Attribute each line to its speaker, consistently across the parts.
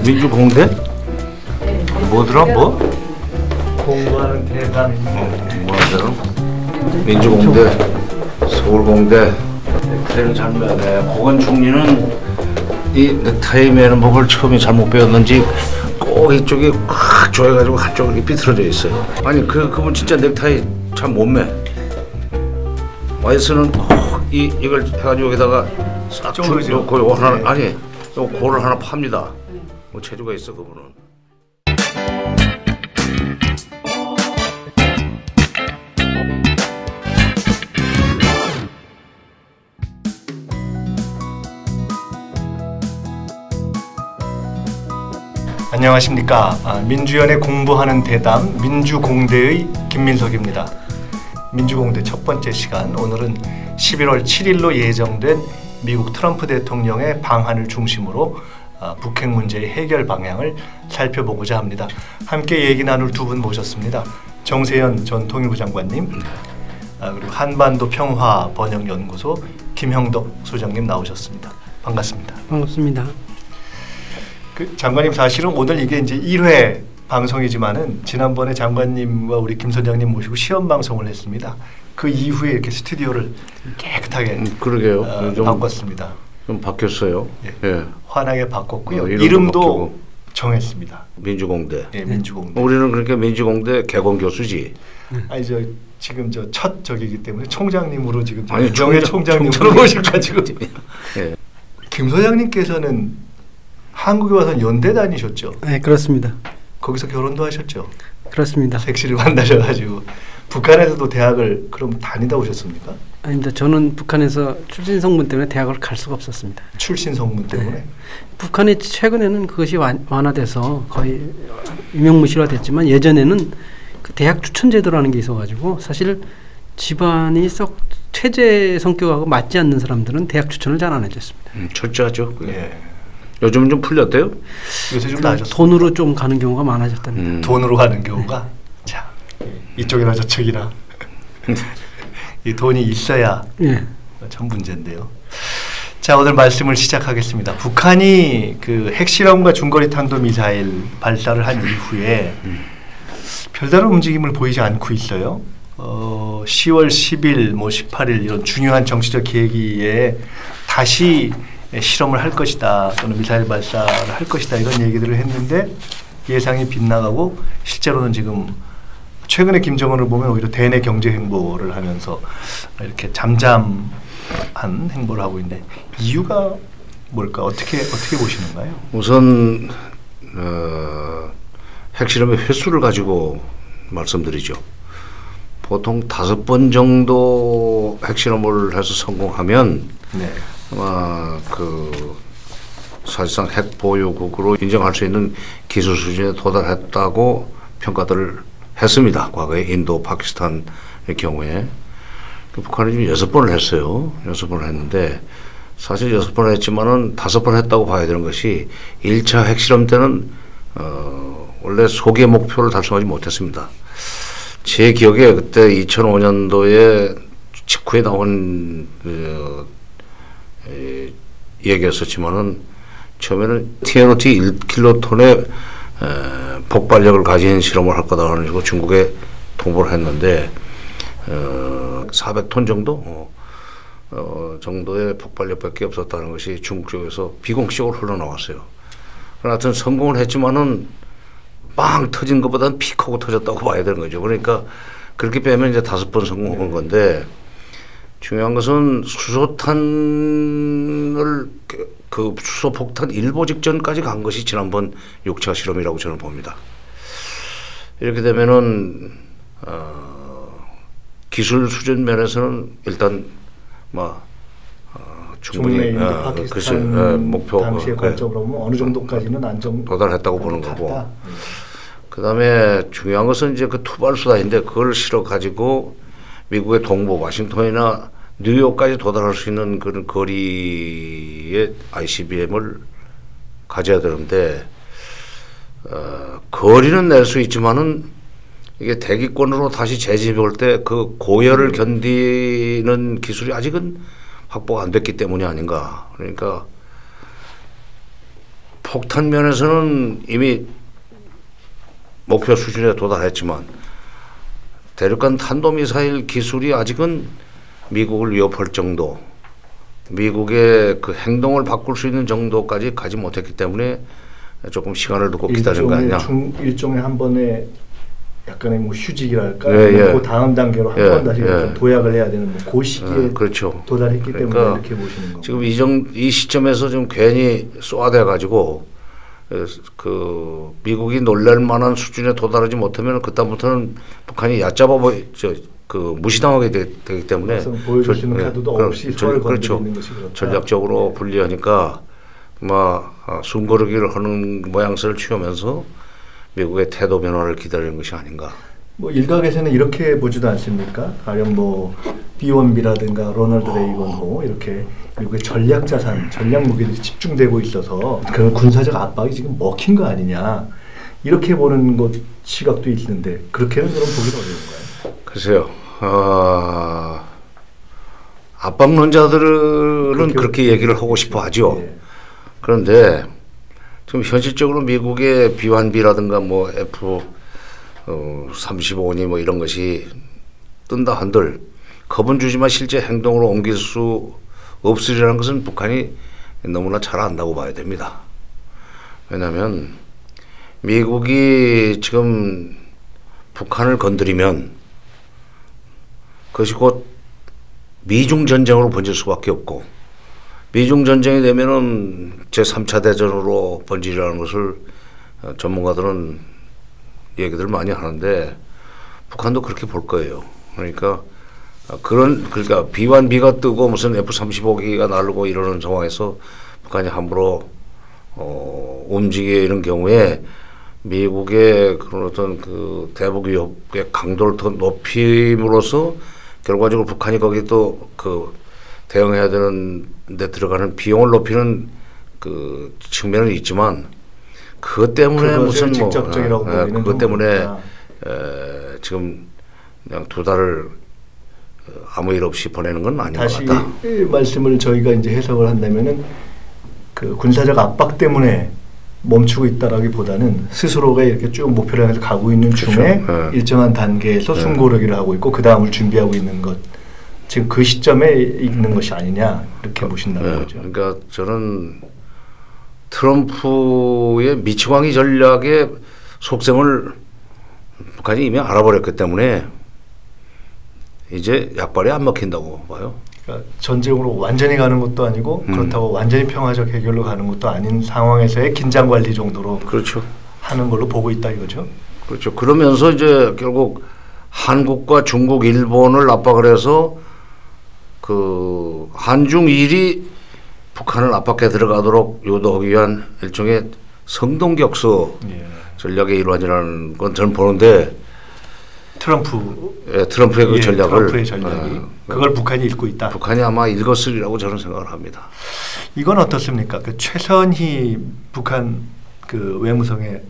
Speaker 1: 민주공대? 뭐더라 뭐?
Speaker 2: 공부하는 대담.
Speaker 1: 뭐하더라? 민주공대, 서울공대. 넥타이를 잘못 매네. 고건 총리는 이 넥타이 매는 법을 처음에 잘못 배웠는지 꼭 이쪽이 확 조여가지고 한쪽으로 삐뚤어져 있어요. 아니 그분 진짜 넥타이 참 못 매. 와이스는 꼭 이걸 해가지고 여기다가 싹 놓고 요거 하나, 네. 아니 요 고를 하나 팝니다. 뭐 체주가 있어 그분은.
Speaker 2: 안녕하십니까. 민주연의 공부하는 대담 민주공대의 김민석입니다. 민주공대 첫 번째 시간, 오늘은 11월 7일로 예정된 미국 트럼프 대통령의 방한을 중심으로 북핵 문제의 해결 방향을 살펴보고자 합니다. 함께 얘기 나눌 두 분 모셨습니다. 정세현 전 통일부 장관님, 그리고 한반도 평화 번영연구소 김형덕 소장님 나오셨습니다. 반갑습니다.
Speaker 3: 반갑습니다.
Speaker 2: 장관님, 사실은 오늘 이게 이제 1회 방송이지만은 지난번에 장관님과 우리 김 소장님 모시고 시험 방송을 했습니다. 그 이후에 이렇게 스튜디오를 깨끗하게
Speaker 1: 그러게요.
Speaker 2: 바꿨습니다.
Speaker 1: 좀 바뀌었어요.
Speaker 2: 예.
Speaker 1: 예.
Speaker 2: 환하게 바꿨고요. 이름도 정했습니다.
Speaker 1: 민주공대.
Speaker 2: 예, 민주공대.
Speaker 1: 우리는 그러니까 민주공대 개공 교수지.
Speaker 2: 아니 지금 첫 저기기 때문에 총장님으로 지금
Speaker 1: 아니
Speaker 2: 명예 총장님으로 모셔가지고.
Speaker 1: 예.
Speaker 2: 김 소장님께서는 한국에 와서 연대 다니셨죠?
Speaker 3: 네, 그렇습니다.
Speaker 2: 거기서 결혼도 하셨죠?
Speaker 3: 그렇습니다.
Speaker 2: 섹시를 만나셔가지고 북한에서도 대학을 그럼 다니다 오셨습니까?
Speaker 3: 아닙니다. 저는 북한에서 출신 성분 때문에 대학을 갈 수가 없었습니다.
Speaker 2: 출신 성분 때문에?
Speaker 3: 네. 북한이 최근에는 그것이 완화돼서 거의 유명무실화됐지만 예전에는 그 대학 추천 제도라는 게 있어가지고 사실 집안이 썩 체제 성격하고 맞지 않는 사람들은 대학 추천을 잘 안 해줬습니다.
Speaker 1: 철저하죠.
Speaker 2: 예.
Speaker 1: 요즘은 좀 풀렸대요?
Speaker 2: 요새 좀 나아졌어요.
Speaker 3: 돈으로 좀 가는 경우가 많아졌답니다.
Speaker 2: 돈으로 가는 경우가? 자, 이쪽이나 저쪽이나 이 돈이 있어야 참 문제인데요. 자, 오늘 말씀을 시작하겠습니다. 북한이 그 핵실험과 중거리 탄도 미사일 발사를 한 이후에 별다른 움직임을 보이지 않고 있어요. 10월 10일, 18일 이런 중요한 정치적 계기에 다시 실험을 할 것이다 또는 미사일 발사를 할 것이다 이런 얘기들을 했는데 예상이 빗나가고 실제로는 지금 최근에 김정은을 보면 오히려 대내 경제 행보를 하면서 이렇게 잠잠한 행보를 하고 있는데 이유가 뭘까? 어떻게 보시는가요?
Speaker 1: 우선 핵실험의 횟수를 가지고 말씀드리죠. 보통 5번 정도 핵실험을 해서 성공하면
Speaker 2: 네.
Speaker 1: 사실상 핵 보유국으로 인정할 수 있는 기술 수준에 도달했다고 평가들을 했습니다. 과거에 인도, 파키스탄의 경우에. 북한이 지금 6번을 했어요. 6번을 했는데 사실 6번을 했지만은 5번 했다고 봐야 되는 것이 1차 핵실험 때는 원래 소기의 목표를 달성하지 못했습니다. 제 기억에 그때 2005년도에 직후에 나온 얘기였었지만은 처음에는 TNOT 1킬로톤의 폭발력을 가진 실험을 할 거다라는 식으로 중국에 통보를 했는데 400톤 정도 정도의 폭발력밖에 없었다는 것이 중국 쪽에서 비공식적으로 흘러나왔어요. 하여튼 성공을 했지만은 빵 터진 것보다는 픽 하고 터졌다고 봐야 되는 거죠. 그러니까 그렇게 빼면 이제 5번 성공한 건데 중요한 것은 수소탄을 그 수소폭탄 일보 직전까지 간 것이 지난번 6차 실험이라고 저는 봅니다. 이렇게 되면은 기술 수준 면에서는 일단 충분히
Speaker 2: 파키스탄 목표 당시의 관점으로 보면 어느 정도까지는
Speaker 1: 도달했다고 보는 거고. 그다음에 중요한 것은 이제 그 투발수단인데 그걸 실어 가지고 미국의 동부 워싱턴이나 뉴욕까지 도달할 수 있는 그런 거리의 ICBM을 가져야 되는데 거리는 낼 수 있지만은 이게 대기권으로 다시 재집해 올 때 그 고열을 견디는 기술이 아직은 확보가 안 됐기 때문이 아닌가. 그러니까 폭탄 면에서는 이미 목표 수준에 도달했지만 대륙간 탄도미사일 기술이 아직은 미국을 위협할 정도, 미국의 그 행동을 바꿀 수 있는 정도까지 가지 못했기 때문에 조금 시간을 두고 기다린 거 아니냐.
Speaker 2: 일종의 한 번의 약간의 뭐 휴직이랄까, 그 다음 단계로 한 번 다시 도약을 해야 되는 그 시기에
Speaker 1: 그렇죠.
Speaker 2: 도달했기
Speaker 1: 그러니까
Speaker 2: 때문에 이렇게 보시는 거고.
Speaker 1: 지금 이 시점에서 좀 괜히 쏘아대 가지고 그 미국이 놀랄 만한 수준에 도달하지 못하면 그다음부터는 북한이 얕잡아 무시당하게 되기 때문에
Speaker 2: 보여줄 수 있는 카드도 없이 서로 건드리는 것이 그렇다.
Speaker 1: 전략적으로 불리하니까 숨고르기를 하는 모양새를 취하면서 미국의 태도 변화를 기다리는 것이 아닌가.
Speaker 2: 뭐 일각에서는 이렇게 보지도 않습니까? 가령 뭐 B1B라든가 로널드 레이건 호 이렇게 미국의 전략 자산, 전략 무기들이 집중되고 있어서 그런 군사적 압박이 지금 먹힌 거 아니냐 이렇게 보는 것 시각도 있는데 그렇게는 그럼 보기는 어려운가요?
Speaker 1: 글쎄요. 압박론자들은 그렇게 얘기를 하고 싶어 하죠. 예. 그런데 지금 현실적으로 미국의 B1B라든가 뭐 F-35니 뭐 이런 것이 뜬다 한들 겁은 주지만 실제 행동으로 옮길 수 없으리라는 것은 북한이 너무나 잘 안다고 봐야 됩니다. 왜냐하면 미국이 지금 북한을 건드리면 그것이 곧 미중 전쟁으로 번질 수밖에 없고 미중 전쟁이 되면은 제3차 대전으로 번지라는 것을 전문가들은 얘기들 많이 하는데 북한도 그렇게 볼 거예요. 그러니까 B1B가 뜨고 무슨 F-35기가 날고 이러는 상황에서 북한이 함부로 움직이는 경우에 미국의 그런 어떤 그 대북 위협의 강도를 더 높임으로써 결과적으로 북한이 거기 또 그 대응해야 되는 데 들어가는 비용을 높이는 그 측면은 있지만 그것 때문에 무슨
Speaker 2: 직접적이라고
Speaker 1: 그것 때문에 지금 그냥 두 달을 아무 일 없이 보내는 건 아닌 것 같다.
Speaker 2: 다시 말씀을 저희가 이제 해석을 한다면은 그 군사적 압박 때문에 멈추고 있다라기보다는 스스로가 이렇게 쭉 목표를 향해서 가고 있는 중에
Speaker 1: 그렇죠.
Speaker 2: 일정한 단계에서 숨고르기를 하고 있고 그 다음을 준비하고 있는 것, 지금 그 시점에 있는 것이 아니냐 이렇게 보신다는 거죠.
Speaker 1: 그러니까 저는 트럼프의 미치광이 전략의 속셈을 북한이 이미 알아버렸기 때문에 이제 약발이 안 먹힌다고 봐요.
Speaker 2: 그러니까 전쟁으로 완전히 가는 것도 아니고 그렇다고 완전히 평화적 해결로 가는 것도 아닌 상황에서의 긴장 관리 정도로
Speaker 1: 그렇죠.
Speaker 2: 하는 걸로 보고 있다 이거죠.
Speaker 1: 그렇죠. 그러면서 이제 결국 한국과 중국, 일본을 압박을 해서 그 한중일이 북한을 압박해 들어가도록 유도하기 위한 일종의 성동격서 전략의 일환이라는 건 저는 보는데 트럼프의 그 전략을
Speaker 2: 트럼프의 전략이 그걸 북한이 읽고 있다.
Speaker 1: 북한이 아마 읽었으리라고 저는 생각을 합니다.
Speaker 2: 이건 어떻습니까? 그 최선희 북한 그 외무성의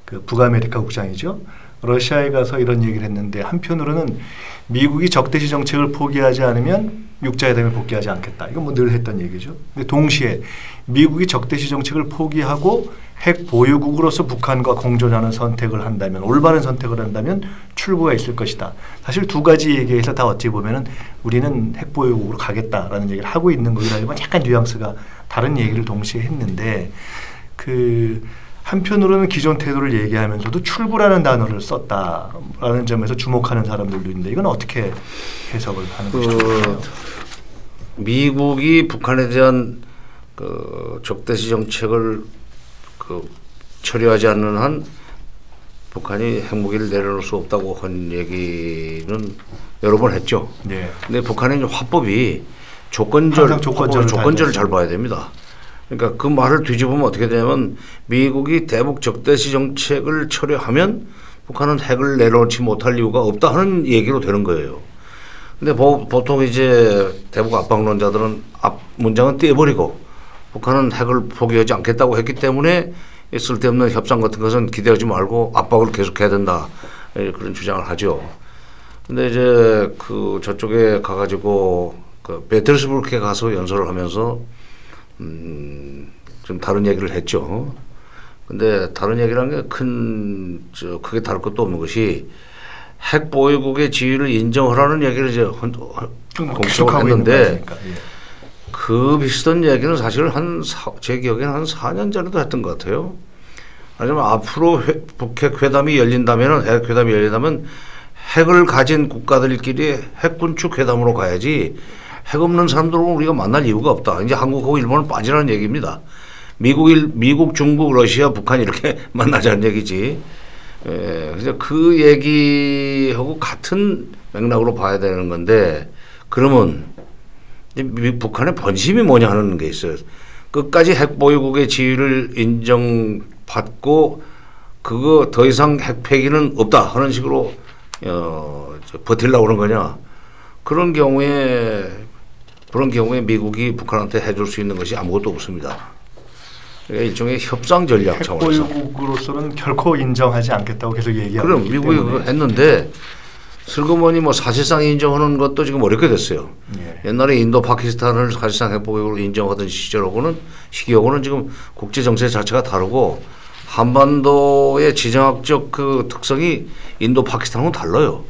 Speaker 2: 그 북아메리카 국장이죠. 러시아에 가서 이런 얘기를 했는데 한편으로는 미국이 적대시 정책을 포기하지 않으면 육자회담에 복귀하지 않겠다. 이건 뭐 늘 했던 얘기죠. 근데 동시에 미국이 적대시 정책을 포기하고 핵 보유국으로서 북한과 공존하는 선택을 한다면, 올바른 선택을 한다면 출구가 있을 것이다. 사실 두 가지 얘기에서 다 어찌 보면은 우리는 핵 보유국으로 가겠다라는 얘기를 하고 있는 거라지만 약간 뉘앙스가 다른 얘기를 동시에 했는데 그 한편으로는 기존 태도를 얘기하면서도 출구라는 단어를 썼다라는 점에서 주목하는 사람들도 있는데 이건 어떻게 해석을 하는 것이죠?
Speaker 1: 미국이 북한에 대한 그 적대시 정책을 그 처리하지 않는 한 북한이 핵무기를 내려놓을 수 없다고 한 얘기는 여러 번 했죠.
Speaker 2: 네.
Speaker 1: 근데 북한의 화법이 조건절을 잘 봐야 됩니다. 그러니까 그 말을 뒤집으면 어떻게 되냐면 미국이 대북 적대시 정책을 처리하면 북한은 핵을 내려놓지 못할 이유가 없다 하는 얘기로 되는 거예요. 근데 보통 이제 대북 압박론자들은 앞 문장은 떼버리고 북한은 핵을 포기하지 않겠다고 했기 때문에 쓸데없는 협상 같은 것은 기대하지 말고 압박을 계속해야 된다. 그런 주장을 하죠. 근데 이제 그 저쪽에 가가지고 그 베테르스부르크에 가서 연설을 하면서 좀 다른 얘기를 했죠. 근데 다른 얘기라는 게 크게 다를 것도 없는 것이 핵 보유국의 지위를 인정하라는 얘기를 이제 공식적으로 했는데 그 비슷한 얘기는 사실 제 기억에는 한 4년 전에도 했던 것 같아요. 아니면 앞으로 북핵 회담이 열린다면 핵 회담이 열린다면 핵을 가진 국가들끼리 핵 군축 회담으로 가야지 핵 없는 사람들은 우리가 만날 이유가 없다. 이제 한국하고 일본은 빠지라는 얘기입니다. 미국, 중국, 러시아, 북한 이렇게 만나자는 얘기지. 그래서 그 얘기하고 같은 맥락으로 봐야 되는 건데 그러면 북한의 본심이 뭐냐 하는 게 있어요. 끝까지 핵 보유국의 지위를 인정받고 그거 더 이상 핵 폐기는 없다 하는 식으로 버틸라고 그런 거냐. 그런 경우에 미국이 북한한테 해줄 수 있는 것이 아무것도 없습니다. 그러니까 일종의 협상 전략 차원에서.
Speaker 2: 핵보유국으로서는 결코 인정하지 않겠다고 계속 얘기하고
Speaker 1: 그럼
Speaker 2: 있기
Speaker 1: 미국이
Speaker 2: 때문에.
Speaker 1: 했는데 슬그머니 뭐 사실상 인정하는 것도 지금 어렵게 됐어요. 옛날에 인도 파키스탄을 사실상 핵보유국으로 인정하던 시기하고는 지금 국제 정세 자체가 다르고 한반도의 지정학적 그 특성이 인도 파키스탄하고는 달라요.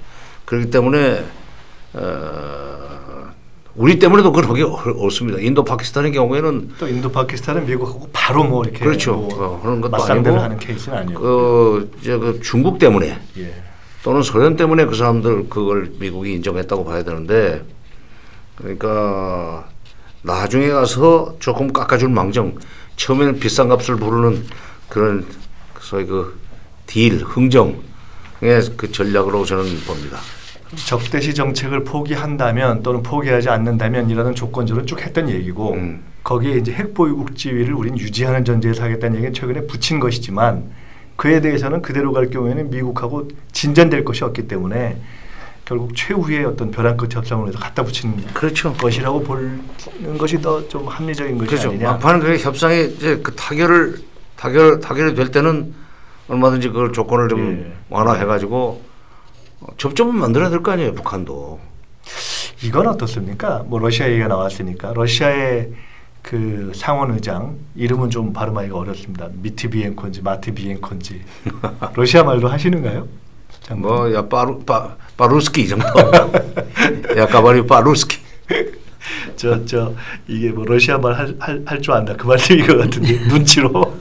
Speaker 1: 그렇기 때문에 우리 때문에도 그런 게 어렵습니다. 인도 파키스탄의 경우에는
Speaker 2: 또 인도 파키스탄은 미국하고 바로 뭐 이렇게
Speaker 1: 그렇죠. 그런 것도
Speaker 2: 맞상대를
Speaker 1: 아니고
Speaker 2: 하는 케이스는 아니고
Speaker 1: 그 중국 때문에
Speaker 2: 예.
Speaker 1: 또는 소련 때문에 그 사람들 그걸 미국이 인정했다고 봐야 되는데 그러니까 나중에 가서 조금 깎아줄 망정 처음에는 비싼 값을 부르는 그런 소위 그 흥정의 그 전략으로 저는 봅니다.
Speaker 2: 적대시 정책을 포기한다면 또는 포기하지 않는다면이라는 조건절을 쭉 했던 얘기고 거기에 이제 핵보유국 지위를 우리는 유지하는 전제에서 하겠다는 얘기는 최근에 붙인 것이지만 그에 대해서는 그대로 갈 경우에는 미국하고 진전될 것이 없기 때문에 결국 최후의 어떤 벼랑 끝 협상을 해서 갖다 붙인
Speaker 1: 그렇죠.
Speaker 2: 것이라고 보는 것이 더 좀 합리적인 것이
Speaker 1: 그렇죠.
Speaker 2: 아니냐.
Speaker 1: 막판은 그 협상이 이제 그 타결이 될 때는 얼마든지 그 조건을 좀 완화해가지고 접점은 만들어야 될 거 아니에요, 북한도.
Speaker 2: 이건 어떻습니까? 뭐 러시아 얘기가 나왔으니까 러시아의 그 상원의장 이름은 좀 발음하기가 어렵습니다. 미트비엔코인지 마트비엔코인지 러시아 말도 하시는가요?
Speaker 1: 뭐야 빠루스키 정도. 야 가바리 빠루스키.
Speaker 2: 저 이게 뭐 러시아 말 할 줄 안다 그 말씀인 것 같은데 눈치로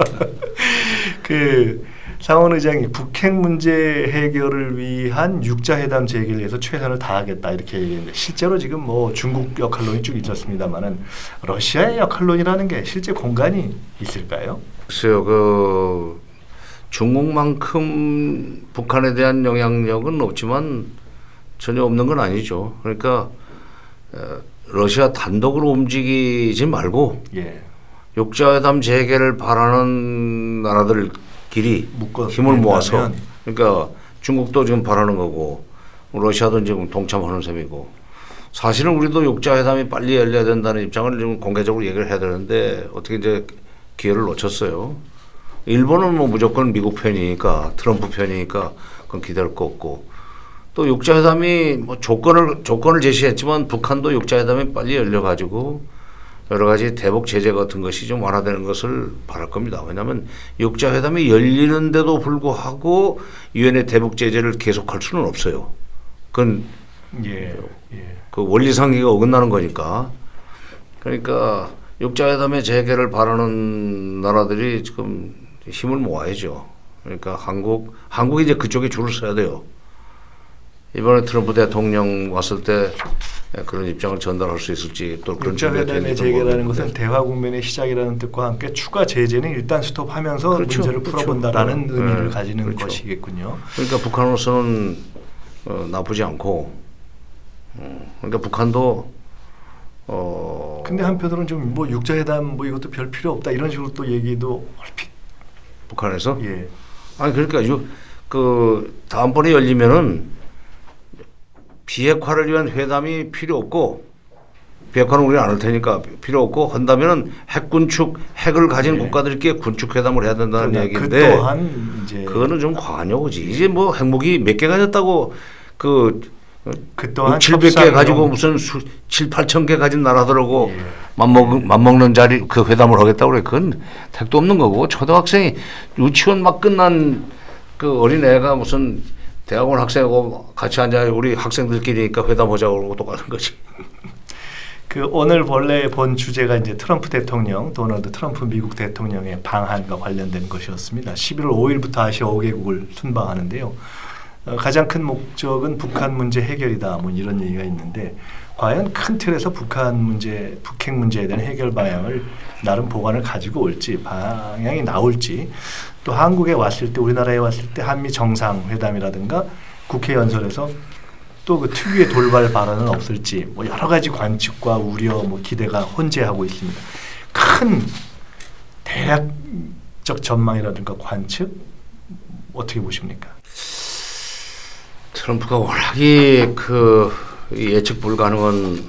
Speaker 2: 그 상원의장이 북핵 문제 해결을 위한 육자회담 재개를 위해서 최선을 다하겠다 이렇게 얘기했는데 실제로 지금 뭐 중국 역할론이 쭉 있었습니다만은 러시아의 역할론이라는 게 실제 공간이 있을까요?
Speaker 1: 글쎄요, 그 중국만큼 북한에 대한 영향력은 없지만 전혀 없는 건 아니죠. 그러니까 러시아 단독으로 움직이지 말고 육자회담 재개를 바라는 나라들끼리 힘을 모아서 그러니까 중국도 지금 바라는 거고 러시아도 지금 동참하는 셈이고 사실은 우리도 육자회담이 빨리 열려야 된다는 입장을 지금 공개적으로 얘기를 해야 되는데 어떻게 이제 기회를 놓쳤어요. 일본은 뭐 무조건 미국 편이니까 트럼프 편이니까 그건 기대할 거 없고 또 육자회담이 뭐 조건을 제시했지만 북한도 육자회담이 빨리 열려가지고 여러 가지 대북 제재 같은 것이 좀 완화되는 것을 바랄 겁니다. 왜냐하면 육자회담이 열리는데도 불구하고 유엔의 대북 제재를 계속할 수는 없어요. 그건 그 원리상의가 어긋나는 거니까. 그러니까 육자회담의 재개를 바라는 나라들이 지금 힘을 모아야죠. 그러니까 한국이 이제 그쪽에 줄을 서야 돼요. 이번에 트럼프 대통령 왔을 때 그런 입장을 전달할 수 있을지 또 그런
Speaker 2: 육자회담의 재개라는 것은 대화 국면의 시작이라는 뜻과 함께 추가 제재는 일단 스톱하면서 문제를 풀어본다라는 의미를 가지는 것이겠군요.
Speaker 1: 그러니까 북한으로서는 나쁘지 않고 그러니까 북한도
Speaker 2: 근데 한편으로는 좀 뭐 육자회담 뭐 이것도 별 필요 없다 이런 식으로 또 얘기도 얼핏
Speaker 1: 북한에서 아니 그러니까 그 다음번에 열리면은 비핵화를 위한 회담이 필요 없고 비핵화는 우리는 안 할 테니까 필요 없고 한다면은 핵을 가진 국가들끼리 군축 회담을 해야 된다는 얘기인데
Speaker 2: 그 또한 이제
Speaker 1: 그거는 좀 과하냐고지. 이제 뭐 핵무기 몇 개 가졌다고 그
Speaker 2: 그동안
Speaker 1: 700개 가지고 무슨 7, 8천 개 가진 나라들하고 맞먹는 자리 그 회담을 하겠다고 그래. 그건 택도 없는 거고 초등학생이 유치원 막 끝난 그 어린애가 무슨 대학원 학생하고 같이 앉아 우리 학생들끼리니까 회담하자고 그러고 똑같은 거지.
Speaker 2: 그 오늘 본래 본 주제가 이제 트럼프 대통령, 도널드 트럼프 미국 대통령의 방한과 관련된 것이었습니다. 11월 5일부터 아시아 5개국을 순방하는데요. 가장 큰 목적은 북한 문제 해결이다. 뭐 이런 얘기가 있는데 과연 큰 틀에서 북한 문제, 북핵 문제에 대한 해결 방향을 나름 보관을 가지고 올지 방향이 나올지 또 한국에 왔을 때 우리나라에 왔을 때 한미 정상회담이라든가 국회 연설에서 또 그 특유의 돌발 발언은 없을지 뭐 여러 가지 관측과 우려 뭐 기대가 혼재하고 있습니다. 큰 대략적 전망이라든가 관측 어떻게 보십니까?
Speaker 1: 트럼프가 워낙에 그 예측 불가능한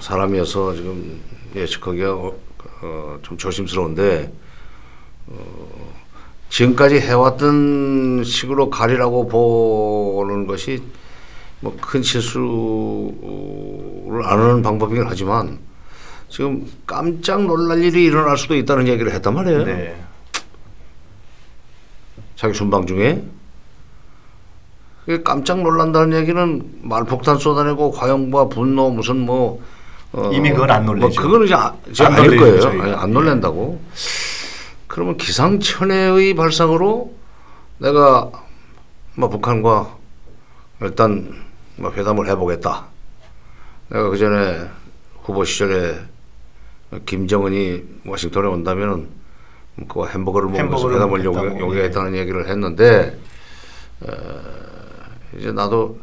Speaker 1: 사람이어서 지금 예측하기가 좀 조심스러운데 지금까지 해왔던 식으로 가리라고 보는 것이 뭐 큰 실수를 안 하는 방법이긴 하지만 지금 깜짝 놀랄 일이 일어날 수도 있다는 얘기를 했단 말이에요.
Speaker 2: 네.
Speaker 1: 자기 순방 중에. 깜짝 놀란다는 얘기는 말폭탄 쏟아내고 화염과 분노 무슨 뭐
Speaker 2: 이미 그건 안 놀래죠.
Speaker 1: 뭐 그거는 이제 아닐 거예요. 안 놀란다고. 그러면 기상천외의 발상으로 내가 뭐 북한과 일단 뭐 회담을 해보겠다. 내가 그 전에 후보 시절에 김정은이 워싱턴에 온다면은 그 햄버거를 먹으면서 회담을 요구했다는 얘기를 했는데. 이제 나도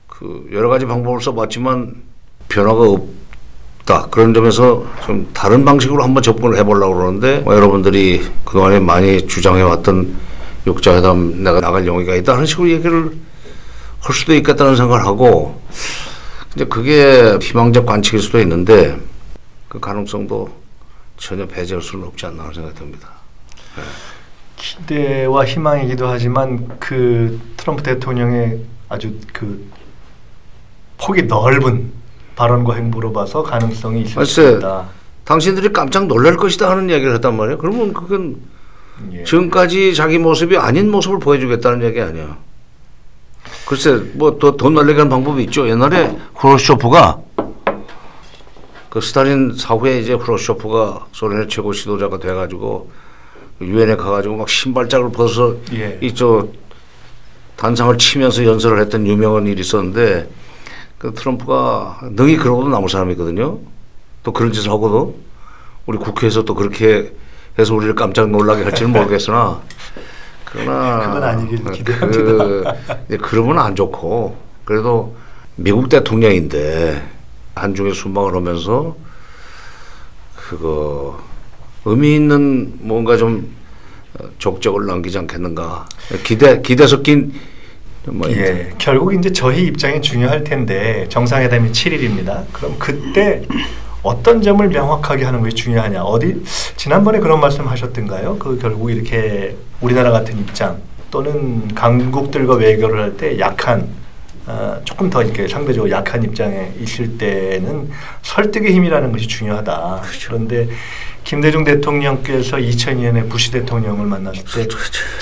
Speaker 1: 그 여러 가지 방법을 써봤지만 변화가 없다. 그런 점에서 좀 다른 방식으로 한번 접근을 해보려고 그러는데 뭐 여러분들이 그동안에 많이 주장해왔던 육자회담 내가 나갈 용의가 있다 하는 식으로 얘기를 할 수도 있겠다는 생각을 하고 이제 그게 희망적 관측일 수도 있는데 그 가능성도 전혀 배제할 수는 없지 않나 하는 생각이 듭니다. 네.
Speaker 2: 기대와 희망이기도 하지만 그 트럼프 대통령의 아주 그 폭이 넓은 발언과 행보로 봐서 가능성이 있을 수 있다.
Speaker 1: 당신들이 깜짝 놀랄 것이다 하는 이야기를 했단 말이에요. 그러면 그건 지금까지 자기 모습이 아닌 모습을 보여주겠다는 얘기 아니야. 글쎄 뭐 더 날리게 하는 방법이 있죠. 옛날에 후르쇼프가 그 스탈린 사후에 이제 후르쇼프가 소련의 최고 지도자가 돼가지고 유엔에 가가지고 막 신발짝을 벗어서 이쪽 단상을 치면서 연설을 했던 유명한 일이 있었는데 그 트럼프가 능히 그러고도 남을 사람이거든요. 또 그런 짓을 하고도 우리 국회에서 또 그렇게 해서 우리를 깜짝 놀라게 할지는 모르겠으나 그러나
Speaker 2: 그건 아니길 기대합니다.
Speaker 1: 그러면 안 좋고 그래도 미국 대통령인데 한중에 순방을 하면서 그거 의미 있는 뭔가 좀 족적을 남기지 않겠는가. 기대 섞인 뭐
Speaker 2: 결국 이제 저희 입장이 중요할 텐데 정상회담이 7일입니다. 그럼 그때 어떤 점을 명확하게 하는 것이 중요하냐. 지난번에 그런 말씀하셨던가요? 그 결국 이렇게 우리나라 같은 입장 또는 강국들과 외교를 할 때 약한 조금 더 이렇게 상대적으로 약한 입장에 있을 때는 설득의 힘이라는 것이 중요하다.
Speaker 1: 그렇죠.
Speaker 2: 그런데 김대중 대통령께서 2002년에 부시 대통령을 만났을 때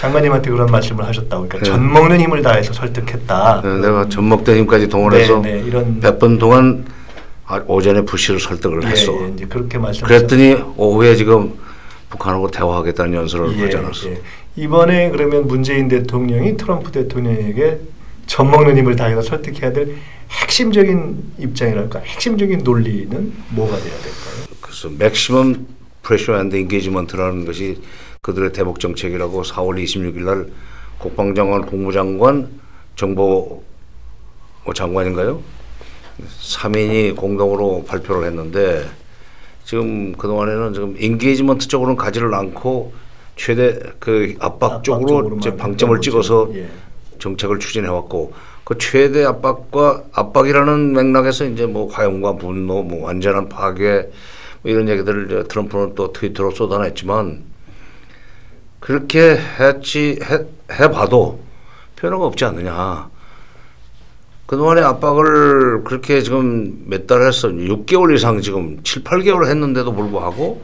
Speaker 2: 장관님한테 그런 말씀을 하셨다고. 그러니까 젖 먹는 힘을 다해서 설득했다.
Speaker 1: 내가 젖 먹던 힘까지 동원해서 이런 100번 동안 오전에 부시를 설득을 했어.
Speaker 2: 이제 그렇게
Speaker 1: 그랬더니 오후에 지금 북한하고 대화하겠다는 연설을 하지 않았어.
Speaker 2: 이번에 그러면 문재인 대통령이 트럼프 대통령에게 젖 먹는 힘을 다해서 설득해야 될 핵심적인 입장이랄까, 핵심적인 논리는 뭐가 돼야 될까요?
Speaker 1: 그래서 맥시멈 프레셔 앤드 인게이지먼트라는 것이 그들의 대북 정책이라고 4월 26일 날 국방장관, 국무장관, 정보 장관인가요? 3인이 공동으로 발표를 했는데 지금 그동안에는 지금 인게이지먼트 쪽으로는 가지를 않고 최대 그 압박 쪽으로 이제 방점을 찍어서 정책을 추진해왔고 그 최대 압박이라는 맥락에서 이제 뭐 화염과 분노, 뭐 완전한 파괴 뭐 이런 얘기들을 트럼프는 또 트위터로 쏟아냈지만 그렇게 해봐도 변화가 없지 않느냐. 그동안에 압박을 그렇게 지금 몇 달 했어. 6개월 이상 지금 7, 8개월 했는데도 불구하고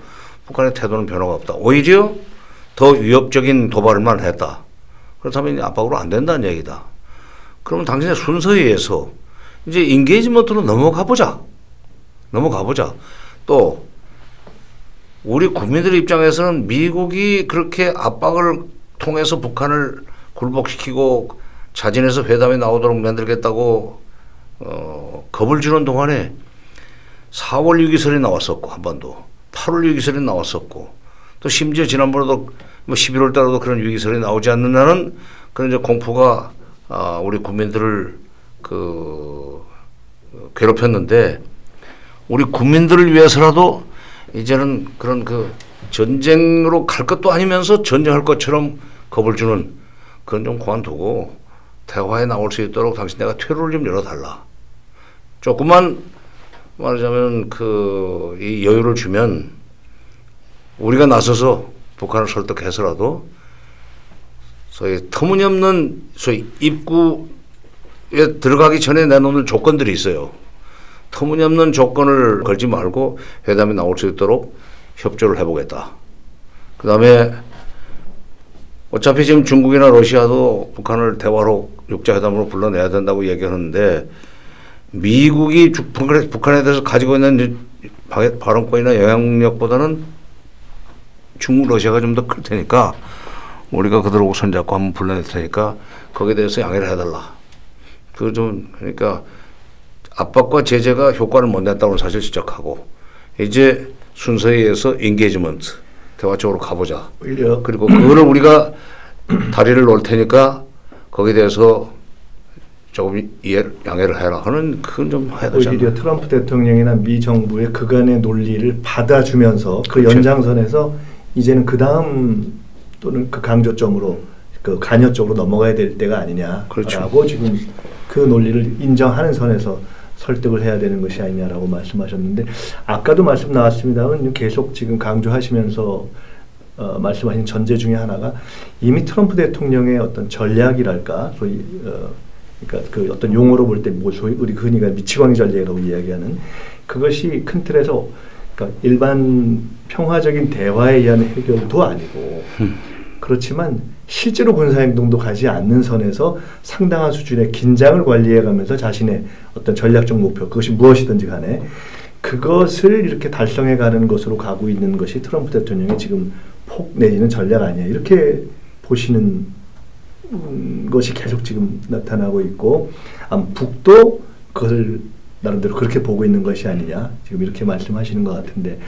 Speaker 1: 북한의 태도는 변화가 없다. 오히려 더 위협적인 도발만 했다. 그렇다면 압박으로 안 된다는 얘기다. 그러면 당신의 순서에 의해서 이제 인게이지먼트로 넘어가 보자. 또 우리 국민들의 입장에서는 미국이 그렇게 압박을 통해서 북한을 굴복시키고 자진해서 회담에 나오도록 만들겠다고 겁을 주는 동안에 4월 6기설이 나왔었고 한반도 8월 6기설이 나왔었고 또 심지어 지난번에도 뭐 11월 달에도 그런 위기설이 나오지 않는다는 그런 이제 공포가 우리 국민들을 괴롭혔는데 우리 국민들을 위해서라도 이제는 그런 전쟁으로 갈 것도 아니면서 전쟁할 것처럼 겁을 주는 그건 좀 그만두고 대화에 나올 수 있도록 당신 내가 퇴로를 좀 열어달라. 조금만 말하자면 이 여유를 주면 우리가 나서서 북한을 설득해서라도 소위 터무니없는 소위 입구에 들어가기 전에 내놓는 조건들이 있어요. 터무니없는 조건을 걸지 말고 회담에 나올 수 있도록 협조를 해보겠다. 그 다음에 어차피 지금 중국이나 러시아도 북한을 대화로 육자회담으로 불러내야 된다고 얘기하는데 미국이 북한에 대해서 가지고 있는 발언권이나 영향력보다는 중국, 러시아가 좀 더 클 테니까 우리가 그들하고 손잡고 한번 불러낼 테니까 거기에 대해서 양해를 해달라. 그러니까 압박과 제재가 효과를 못 냈다고는 사실 지적하고 이제 순서에 의해서 인게이지먼트 대화 쪽으로 가보자. 그리고 그거를 우리가 다리를 놓을 테니까 거기에 대해서 조금 양해를 해라 하는 그건 좀 해야 되잖아.
Speaker 2: 오히려 트럼프 대통령이나 미 정부의 그간의 논리를 받아주면서 그 그렇죠. 연장선에서 이제는 그 다음 또는 그 강조점으로 그 관여 쪽으로 넘어가야 될 때가 아니냐라고 그렇죠. 지금 그 논리를 인정하는 선에서 설득을 해야 되는 것이 아니냐라고 말씀하셨는데 아까도 말씀 나왔습니다만 계속 지금 강조하시면서 말씀하신 전제 중에 하나가 이미 트럼프 대통령의 어떤 전략이랄까 소위 그러니까 그 어떤 용어로 볼 때 뭐 소위 우리 흔히가 미치광이 전략이라고 이야기하는 그것이 큰 틀에서 그러니까 일반 평화적인 대화에 의한 해결도 아니고 그렇지만 실제로 군사행동도 가지 않는 선에서 상당한 수준의 긴장을 관리해가면서 자신의 어떤 전략적 목표 그것이 무엇이든지 간에 그것을 이렇게 달성해가는 것으로 가고 있는 것이 트럼프 대통령의 지금 폭 내지는 전략 아니야 이렇게 보시는 것이 계속 지금 나타나고 있고 북도 그것을 나름대로 그렇게 보고 있는 것이 아니냐 지금 이렇게 말씀하시는 것 같은데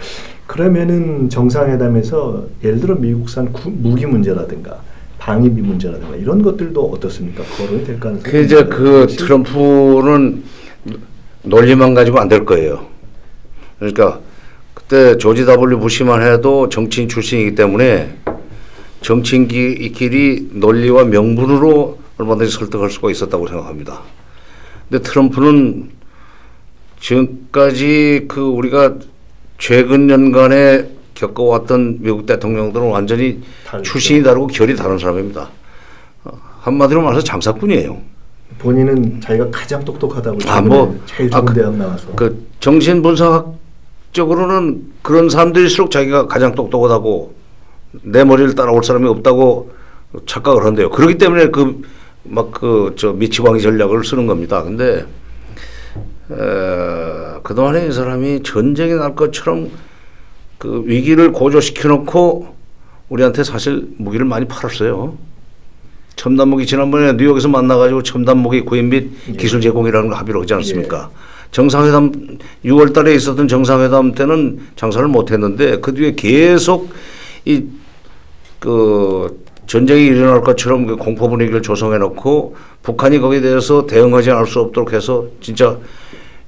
Speaker 2: 그러면은 정상회담에서 예를 들어 미국산 무기 문제라든가 방위비 문제라든가 이런 것들도 어떻습니까? 거론이 될 가능성이
Speaker 1: 이제 트럼프는 논리만 가지고 안 될 거예요. 그러니까 그때 조지 W 부시만 해도 정치인 출신이기 때문에 정치인끼리 논리와 명분으로 얼마든지 설득할 수가 있었다고 생각합니다. 근데 트럼프는 지금까지 우리가 최근 년간에 겪어왔던 미국 대통령들은 완전히 다르죠. 출신이 다르고 결이 다른 사람입니다. 한마디로 말해서 장사꾼이에요.
Speaker 2: 본인은 자기가 가장 똑똑하다고 제일 좋은 대학 나와서
Speaker 1: 정신분석학적으로는 그런 사람들일수록 자기가 가장 똑똑하다고 내 머리를 따라올 사람이 없다고 착각을 한대요. 그렇기 때문에 미치광이 전략을 쓰는 겁니다. 근데 그동안에 이 사람이 전쟁이 날 것처럼 위기를 고조시켜 놓고 우리한테 사실 무기를 많이 팔았어요. 첨단 무기 지난번에 뉴욕에서 만나가지고 첨단 무기 구입 및 기술 제공이라는 걸 합의를 하지 않았습니까? 정상회담 6월 달에 있었던 정상회담 때는 장사를 못 했는데 그 뒤에 계속 전쟁이 일어날 것처럼 공포 분위기를 조성해 놓고 북한이 거기에 대해서 대응하지 않을 수 없도록 해서 진짜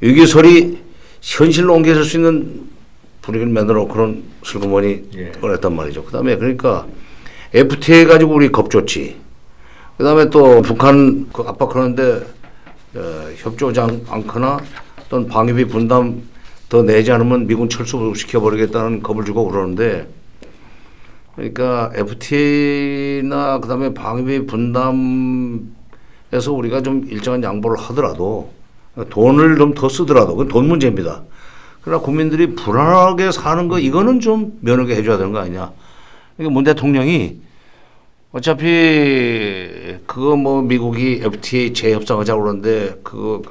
Speaker 1: 위기설이 현실로 옮겨질 수 있는 분위기를 만들어 놓고 그런 슬그머니 꺼냈단 말이죠. 그 다음에 그러니까 FTA 가지고 우리 겁줬지. 그 다음에 또 북한 압박하는데 협조하지 않거나 또는 방위비 분담 더 내지 않으면 미군 철수시켜버리겠다는 겁을 주고 그러는데 그러니까 FTA나 그 다음에 방위비 분담에 해서 우리가 좀 일정한 양보를 하더라도 돈을 좀 더 쓰더라도 그건 돈 문제입니다. 그러나 국민들이 불안하게 사는 거 이거는 좀 면하게 해줘야 되는 거 아니냐. 그러니까 문 대통령이 어차피 그거 뭐 미국이 FTA 재협상하자고 그러는데 그거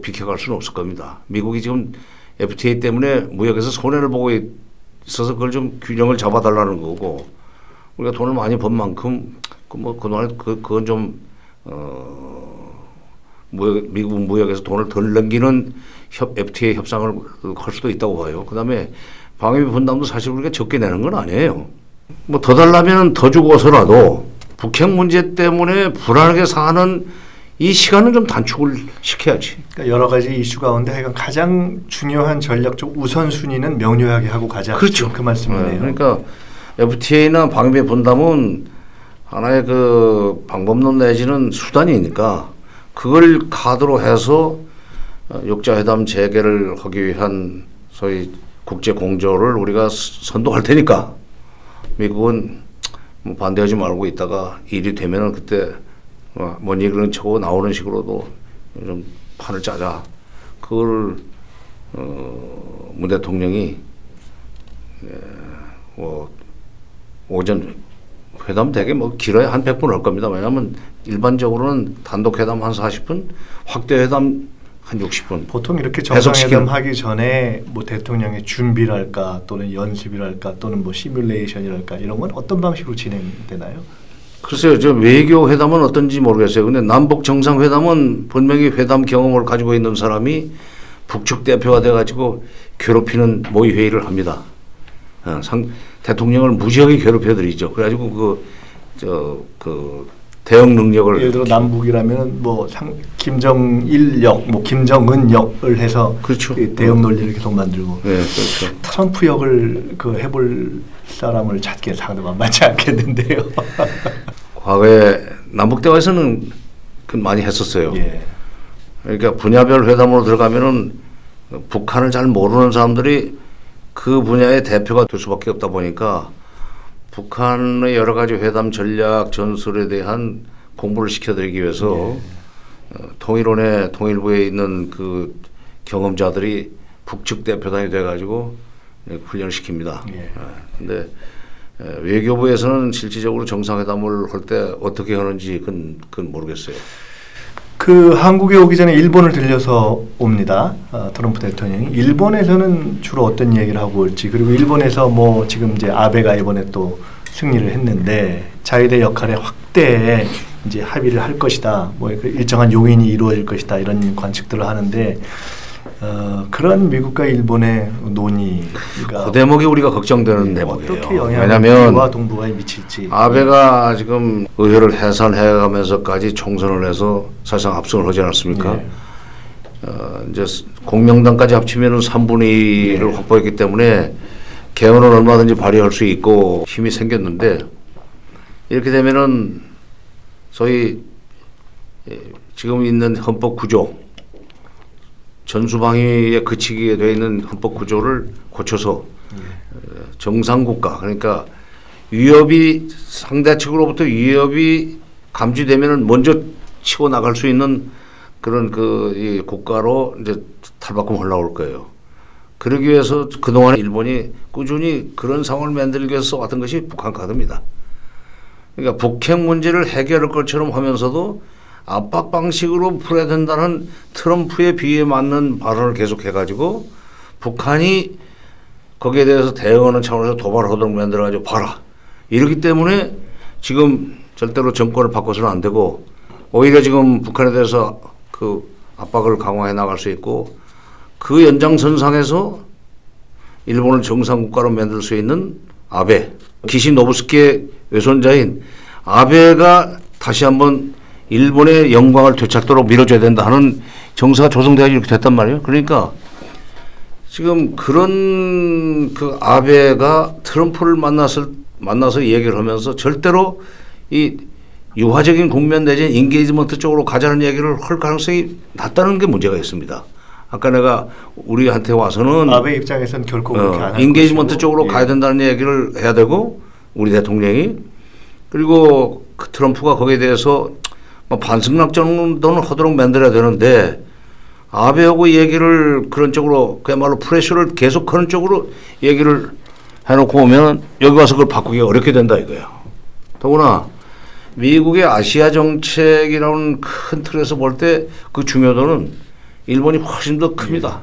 Speaker 1: 비켜갈 수는 없을 겁니다. 미국이 지금 FTA 때문에 무역에서 손해를 보고 있어서 그걸 좀 균형을 잡아달라는 거고 우리가 돈을 많이 번 만큼 그동안에 그건 좀 미국 무역에서 돈을 덜 넘기는 FTA 협상을 할 수도 있다고 봐요. 그다음에 방위비 분담도 사실 우리가 적게 내는 건 아니에요. 뭐 더 달라면 더 주고서라도 북핵 문제 때문에 불안하게 사는 이 시간은 좀 단축을 시켜야지.
Speaker 2: 그러니까 여러 가지 이슈 가운데 하여간 가장 중요한 전략적 우선순위는 명료하게 하고 가자.
Speaker 1: 그렇죠.
Speaker 2: 그 말씀이네요.
Speaker 1: 그러니까 FTA나 방위비 분담은 하나의 그 방법론 내지는 수단이니까 그걸 카드로 해서 육자회담 재개를 하기 위한 소위 국제 공조를 우리가 선도할 테니까 미국은 뭐 반대하지 말고 있다가 일이 되면은 그때 뭔 얘기를 쳐고 나오는 식으로도 좀 판을 짜자. 그걸 문 대통령이 뭐 오전 회담 되게 뭐 길어야 한 100분 할 겁니다. 왜냐하면 일반적으로는 단독 회담 한 40분, 확대 회담 한 60분.
Speaker 2: 보통 이렇게 정상회담 하기 전에 뭐 대통령의 준비랄까 또는 연습이랄까 또는 뭐 시뮬레이션이랄까 이런 건 어떤 방식으로 진행되나요?
Speaker 1: 글쎄요, 저 외교 회담은 어떤지 모르겠어요. 근데 남북 정상회담은 분명히 회담 경험을 가지고 있는 사람이 북측 대표가 돼가지고 괴롭히는 모의 회의를 합니다. 대통령을 무지하게 괴롭혀드리죠. 그래가지고 대응 능력을
Speaker 2: 예를 들어 남북이라면 뭐 김정일역, 뭐 김정은역을 해서
Speaker 1: 그렇죠.
Speaker 2: 대응 논리를 계속 만들고.
Speaker 1: 네, 그렇죠.
Speaker 2: 트럼프 역을 해볼 사람을 찾기엔 상당히 만만치 않겠는데요.
Speaker 1: 과거에 남북 대화에서는 많이 했었어요.
Speaker 2: 예.
Speaker 1: 그러니까 분야별 회담으로 들어가면은 북한을 잘 모르는 사람들이 그 분야의 대표가 될 수밖에 없다 보니까 북한의 여러 가지 회담 전략 전술에 대한 공부를 시켜드리기 위해서 통일부에 있는 그 경험자들이 북측 대표단이 돼가지고 훈련을 시킵니다. 근데 외교부에서는 실질적으로 정상회담을 할 때 어떻게 하는지 그건 모르겠어요.
Speaker 2: 그 한국에 오기 전에 일본을 들려서 옵니다. 트럼프 대통령이. 일본에서는 주로 어떤 얘기를 하고 올지, 그리고 일본에서 뭐 지금 이제 아베가 이번에 또 승리를 했는데 자위대 역할의 확대에 이제 합의를 할 것이다. 뭐 일정한 용인이 이루어질 것이다. 이런 관측들을 하는데 그런 미국과 일본의 논의가
Speaker 1: 그 대목이 우리가 걱정되는 대목이에요.
Speaker 2: 어떻게 영향을
Speaker 1: 왜냐하면
Speaker 2: 동북아에 미칠지.
Speaker 1: 아베가 지금 의회를 해산해가면서까지 총선을 해서 사실상 압승을 하지 않았습니까? 이제 공명당까지 합치면 3분의 1을 확보했기 때문에 개헌은 얼마든지 발휘할 수 있고 힘이 생겼는데 이렇게 되면은 소위 지금 있는 헌법 구조 전수방위에 그치게 되어 있는 헌법 구조를 고쳐서 정상국가 그러니까 위협이 상대 측으로부터 위협이 감지되면은 먼저 치고 나갈 수 있는 그런 이 국가로 이제 탈바꿈 올라올 거예요. 그러기 위해서 그동안 일본이 꾸준히 그런 상황을 만들기 위해서 써왔던 것이 북한 카드입니다. 그러니까 북핵 문제를 해결할 것처럼 하면서도 압박 방식으로 풀어야 된다는 트럼프의 비에 맞는 발언을 계속해가지고 북한이 거기에 대해서 대응하는 차원에서 도발하도록 만들어가지고 봐라. 이렇기 때문에 지금 절대로 정권을 바꿔서는 안 되고 오히려 지금 북한에 대해서 그 압박을 강화해 나갈 수 있고 그 연장선상에서 일본을 정상국가로 만들 수 있는 아베, 기시노부스키의 외손자인 아베가 다시 한번 일본의 영광을 되찾도록 밀어줘야 된다 하는 정서가 조성되어 이렇게 됐단 말이에요. 그러니까 지금 그런 그 아베가 트럼프를 만나서 얘기를 하면서 절대로 이 유화적인 국면 내지는 인게이지먼트 쪽으로 가자는 얘기를 할 가능성이 낮다는 게 문제가 있습니다. 아까 내가 우리한테 와서는
Speaker 2: 아베 입장에서는 결코 그렇게 안 할
Speaker 1: 인게이지먼트 쪽으로 가야 된다는 얘기를 해야 되고 우리 대통령이 그리고 그 트럼프가 거기에 대해서 뭐 반승락 정도는 하도록 만들어야 되는데 아베하고 얘기를 그런 쪽으로 그야말로 프레셔를 계속 그런 쪽으로 얘기를 해놓고 오면 여기 와서 그걸 바꾸기가 어렵게 된다 이거야. 더구나 미국의 아시아 정책이라는 큰 틀에서 볼 때 그 중요도는 일본이 훨씬 더 큽니다.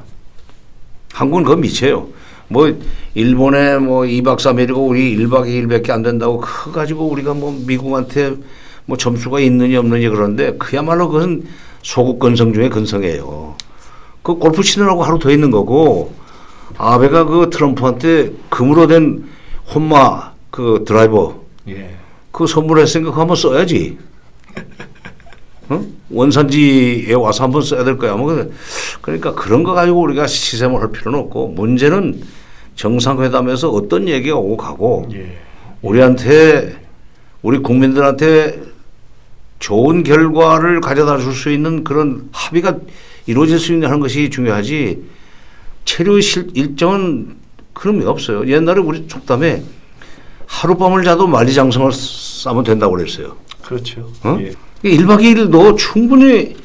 Speaker 1: 한국은 그거 미쳐요. 뭐 일본에 뭐 2박 3일이고 우리 1박 2일밖에 안 된다고 그거 가지고 우리가 뭐 미국한테 뭐 점수가 있느니 없느니 그런데 그야말로 그건 소국 근성 중에 근성이에요. 그 골프 치느라고 하루 더 있는 거고 아베가 그 트럼프한테 금으로 된 혼마 그 드라이버
Speaker 2: 예.
Speaker 1: 그 선물했으니까 그거 한번 써야지. 어? 원산지에 와서 한번 써야 될 거야. 뭐 그러니까 그런 거 가지고 우리가 시샘을 할 필요는 없고 문제는 정상회담에서 어떤 얘기가 오고 가고
Speaker 2: 예.
Speaker 1: 우리한테 우리 국민들한테 좋은 결과를 가져다 줄 수 있는 그런 합의가 이루어질 수 있는 하는 것이 중요하지 체류 일정은 그런 게 없어요. 옛날에 우리 촉담에 하룻밤을 자도 만리장성을 싸면 된다고 그랬어요.
Speaker 2: 그렇죠.
Speaker 1: 어?
Speaker 2: 예.
Speaker 1: 1박 2일도 충분히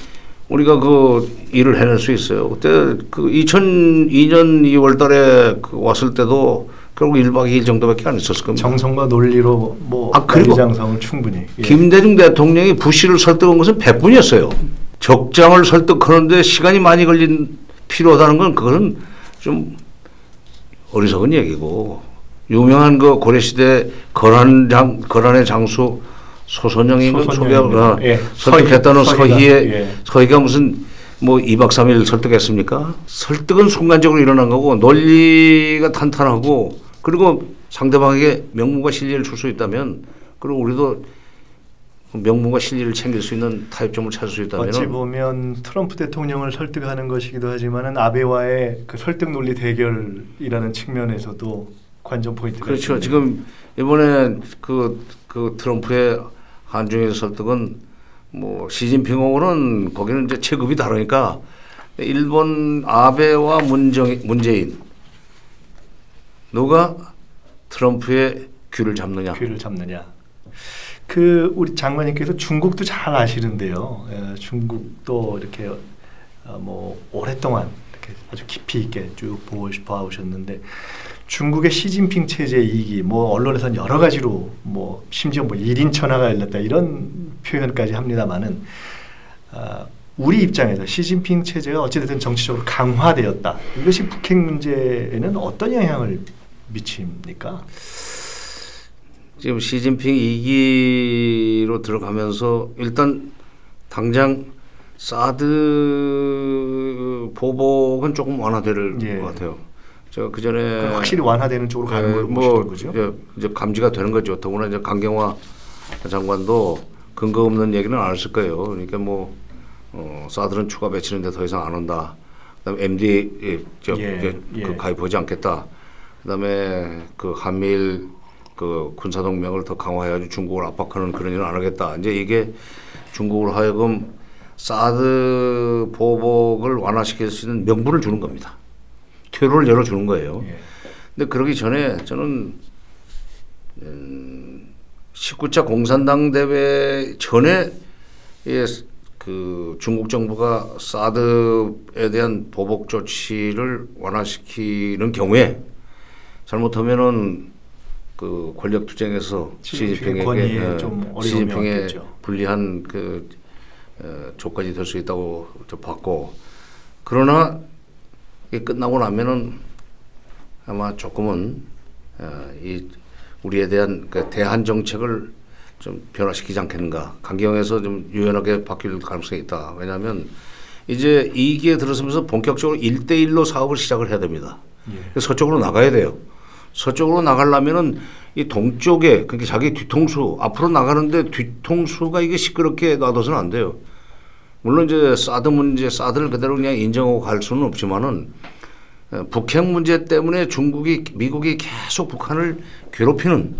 Speaker 1: 우리가 그 일을 해낼 수 있어요. 그때 그 2002년 2월 달에 그 왔을 때도 결국 1박 2일 정도밖에 안 있었을 겁니다.
Speaker 2: 정성과 논리로 뭐
Speaker 1: 그리고
Speaker 2: 만리장성을 충분히. 예.
Speaker 1: 김대중 대통령이 부시를 설득한 것은 100분이었어요. 적장을 설득하는데 시간이 많이 걸린 필요하다는 건 그거는 좀 어리석은 얘기고 유명한 그 고려시대 거란의 장수 소선영이 소개하고
Speaker 2: 예.
Speaker 1: 설득했다는
Speaker 2: 예.
Speaker 1: 서희가 무슨 뭐 2박 3일 설득했습니까? 설득은 순간적으로 일어난 거고 논리가 탄탄하고 그리고 상대방에게 명분과 실리를 줄 수 있다면 그리고 우리도 명분과 실리를 챙길 수 있는 타협점을 찾을 수 있다면
Speaker 2: 어찌 보면 트럼프 대통령을 설득하는 것이기도 하지만은 아베와의 그 설득 논리 대결이라는 측면에서도 관전 포인트가
Speaker 1: 그렇죠.
Speaker 2: 있습니다.
Speaker 1: 지금 이번에 그 트럼프의 한중일 설득은 뭐 시진핑하고는 거기는 이제 체급이 다르니까 일본 아베와 문재인 누가 트럼프의 귀를 잡느냐.
Speaker 2: 그 우리 장관님께서 중국도 잘 아시는데요. 중국도 이렇게 뭐 오랫동안 이렇게 아주 깊이 있게 쭉 봐오셨는데 중국의 시진핑 체제 2기 뭐 언론에서는 여러 가지로 뭐 심지어 뭐 1인 천하가 열렸다 이런 표현까지 합니다만은 우리 입장에서 시진핑 체제가 어찌됐든 정치적으로 강화되었다. 이것이 북핵 문제에는 어떤 영향을 미칩니까?
Speaker 1: 지금 시진핑 2기로 들어가면서 일단 당장 사드 보복은 조금 완화될
Speaker 2: 예.
Speaker 1: 것 같아요. 제가 그 전에
Speaker 2: 확실히 완화되는 쪽으로 가는 걸 보시는 거죠?
Speaker 1: 이제 감지가 되는 거죠. 더구나 이제 강경화 장관도 근거 없는 얘기는 안 했을 거예요. 그러니까 뭐 사드는 추가 배치는데 더 이상 안 온다. 그다음에 MD 그 가입하지 않겠다. 그다음에 그 한미일 그 군사동맹을 더 강화해가지고 중국을 압박하는 그런 일은 안 하겠다. 이제 이게 중국을 하여금 사드 보복을 완화시킬 수 있는 명분을 주는 겁니다. 퇴로를 열어주는 거예요.
Speaker 2: 예.
Speaker 1: 근데 그러기 전에 저는 19차 공산당 대회 전에 그 중국 정부가 사드에 대한 보복 조치를 완화시키는 경우에 잘못하면은 그 권력 투쟁에서 시진핑에게 시진핑에 불리한 그 조건이 될 수 있다고 봤고 그러나 이게 끝나고 나면은 아마 조금은 이 우리에 대한 그 대한 정책을 좀 변화시키지 않겠는가. 강경에서 좀 유연하게 바뀔 가능성이 있다. 왜냐하면 이제 2기에 들어서면서 본격적으로 1대1로 사업을 시작을 해야 됩니다. 예. 서쪽으로 나가야 돼요. 서쪽으로 나가려면은 이 동쪽에 그러니까 자기 뒤통수 앞으로 나가는데 뒤통수가 이게 시끄럽게 놔둬서는 안 돼요. 물론 이제 사드 문제, 사드를 그대로 그냥 인정하고 갈 수는 없지만은 북핵 문제 때문에 미국이 계속 북한을 괴롭히는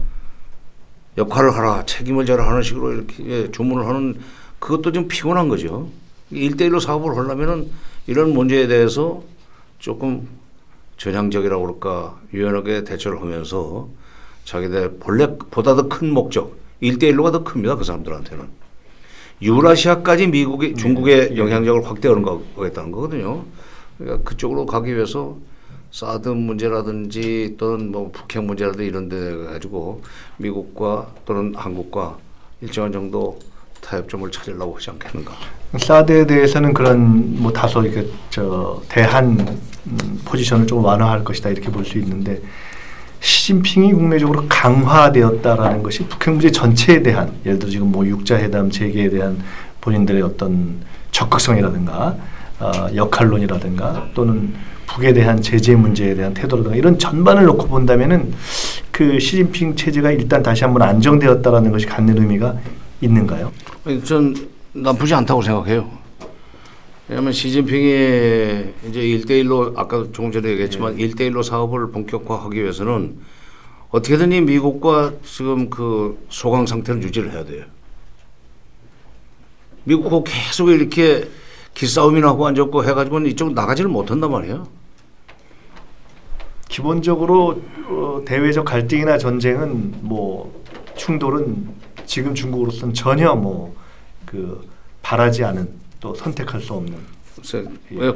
Speaker 1: 역할을 하라, 책임을 져라 하는 식으로 이렇게 주문을 하는 그것도 좀 피곤한 거죠. 1대1로 사업을 하려면은 이런 문제에 대해서 조금 전향적이라고 그럴까 유연하게 대처를 하면서 자기들 본래 보다 더 큰 목적 1대1로가 더 큽니다. 그 사람들한테는. 유라시아까지 미국이 중국의 영향력을 확대하는 거겠다는 거거든요. 그러니까 그쪽으로 가기 위해서 사드 문제라든지 또는 뭐 북핵 문제라든지 이런 데 가지고 미국과 또는 한국과 일정한 정도 타협점을 찾으려고 하지 않겠는가.
Speaker 2: 사드에 대해서는 그런 뭐 다소 이렇게 대한 포지션을 좀 완화할 것이다 이렇게 볼 수 있는데 시진핑이 국내적으로 강화되었다라는 것이 북핵 문제 전체에 대한 예를 들어 지금 뭐 육자회담 재개에 대한 본인들의 어떤 적극성이라든가 역할론이라든가 또는 북에 대한 제재 문제에 대한 태도라든가 이런 전반을 놓고 본다면은 그 시진핑 체제가 일단 다시 한번 안정되었다라는 것이 갖는 의미가 있는가요?
Speaker 1: 전 나쁘지 않다고 생각해요. 왜냐하면 시진핑이 이제 1대1로 아까 조금 전에 얘기했지만 1대1로 사업을 본격화하기 위해서는 어떻게든 이 미국과 지금 그 소강 상태를 유지를 해야 돼요. 미국하고 계속 이렇게 기싸움이나 하고 앉았고 해가지고는 이쪽으로 나가지를 못한단 말이에요.
Speaker 2: 기본적으로 대외적 갈등이나 전쟁은 뭐 충돌은 지금 중국으로서는 전혀 뭐 그 바라지 않은 또 선택할 수 없는.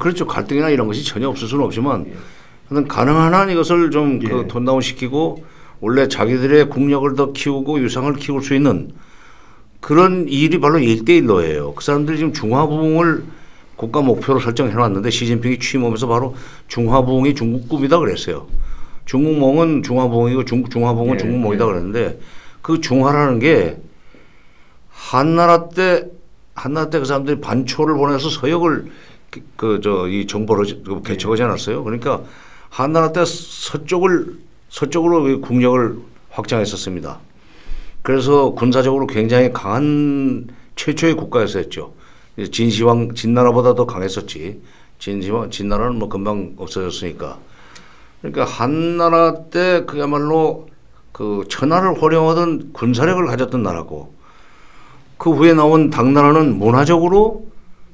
Speaker 1: 그렇죠. 갈등이나 이런 것이 전혀 없을 수는 없지만 가능한 한 이것을 좀 그 톤다운 시키고 원래 자기들의 국력을 더 키우고 유상을 키울 수 있는 그런 일이 바로 1대1로예요. 그 사람들이 지금 중화부흥을 국가 목표로 설정해 놨는데 시진핑이 취임하면서 바로 중화부흥이 중국꿈이다 그랬어요. 중국몽은 중화부흥이고 중화부흥은 중국몽이다 그랬는데 그 중화라는 게 한나라 때 그 사람들이 반초를 보내서 서역을 이 정보를 개척하지 않았어요. 그러니까 한나라 때 서쪽으로 국력을 확장했었습니다. 그래서 군사적으로 굉장히 강한 최초의 국가였었죠. 진나라보다 더 강했었지. 진나라는 뭐 금방 없어졌으니까. 그러니까 한나라 때 그야말로 그 천하를 호령하던 군사력을 가졌던 나라고 그 후에 나온 당나라는 문화적으로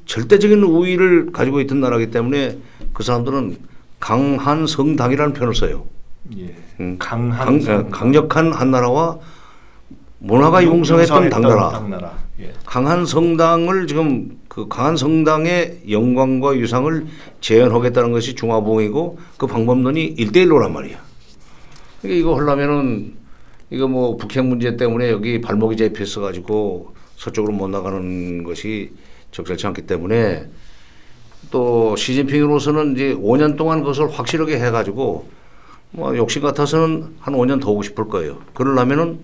Speaker 1: 절대적인 우위를 가지고 있던 나라이기 때문에 그 사람들은 강한 성당이라는 표현을 써요. 강력한 한나라와 문화가 융성했던 당나라. 강한 성당을 지금 그 강한 성당의 영광과 유상을 재현하겠다는 것이 중화부흥이고 그 방법론이 1대1로란 말이야. 그러니까 이거 하려면은 이거 뭐 북핵 문제 때문에 여기 발목이 잡혀서 가지고 서쪽으로 못 나가는 것이 적절치 않기 때문에 또 시진핑으로서는 이제 5년 동안 그것을 확실하게 해가지고 뭐 욕심 같아서는 한 5년 더 오고 싶을 거예요. 그러려면은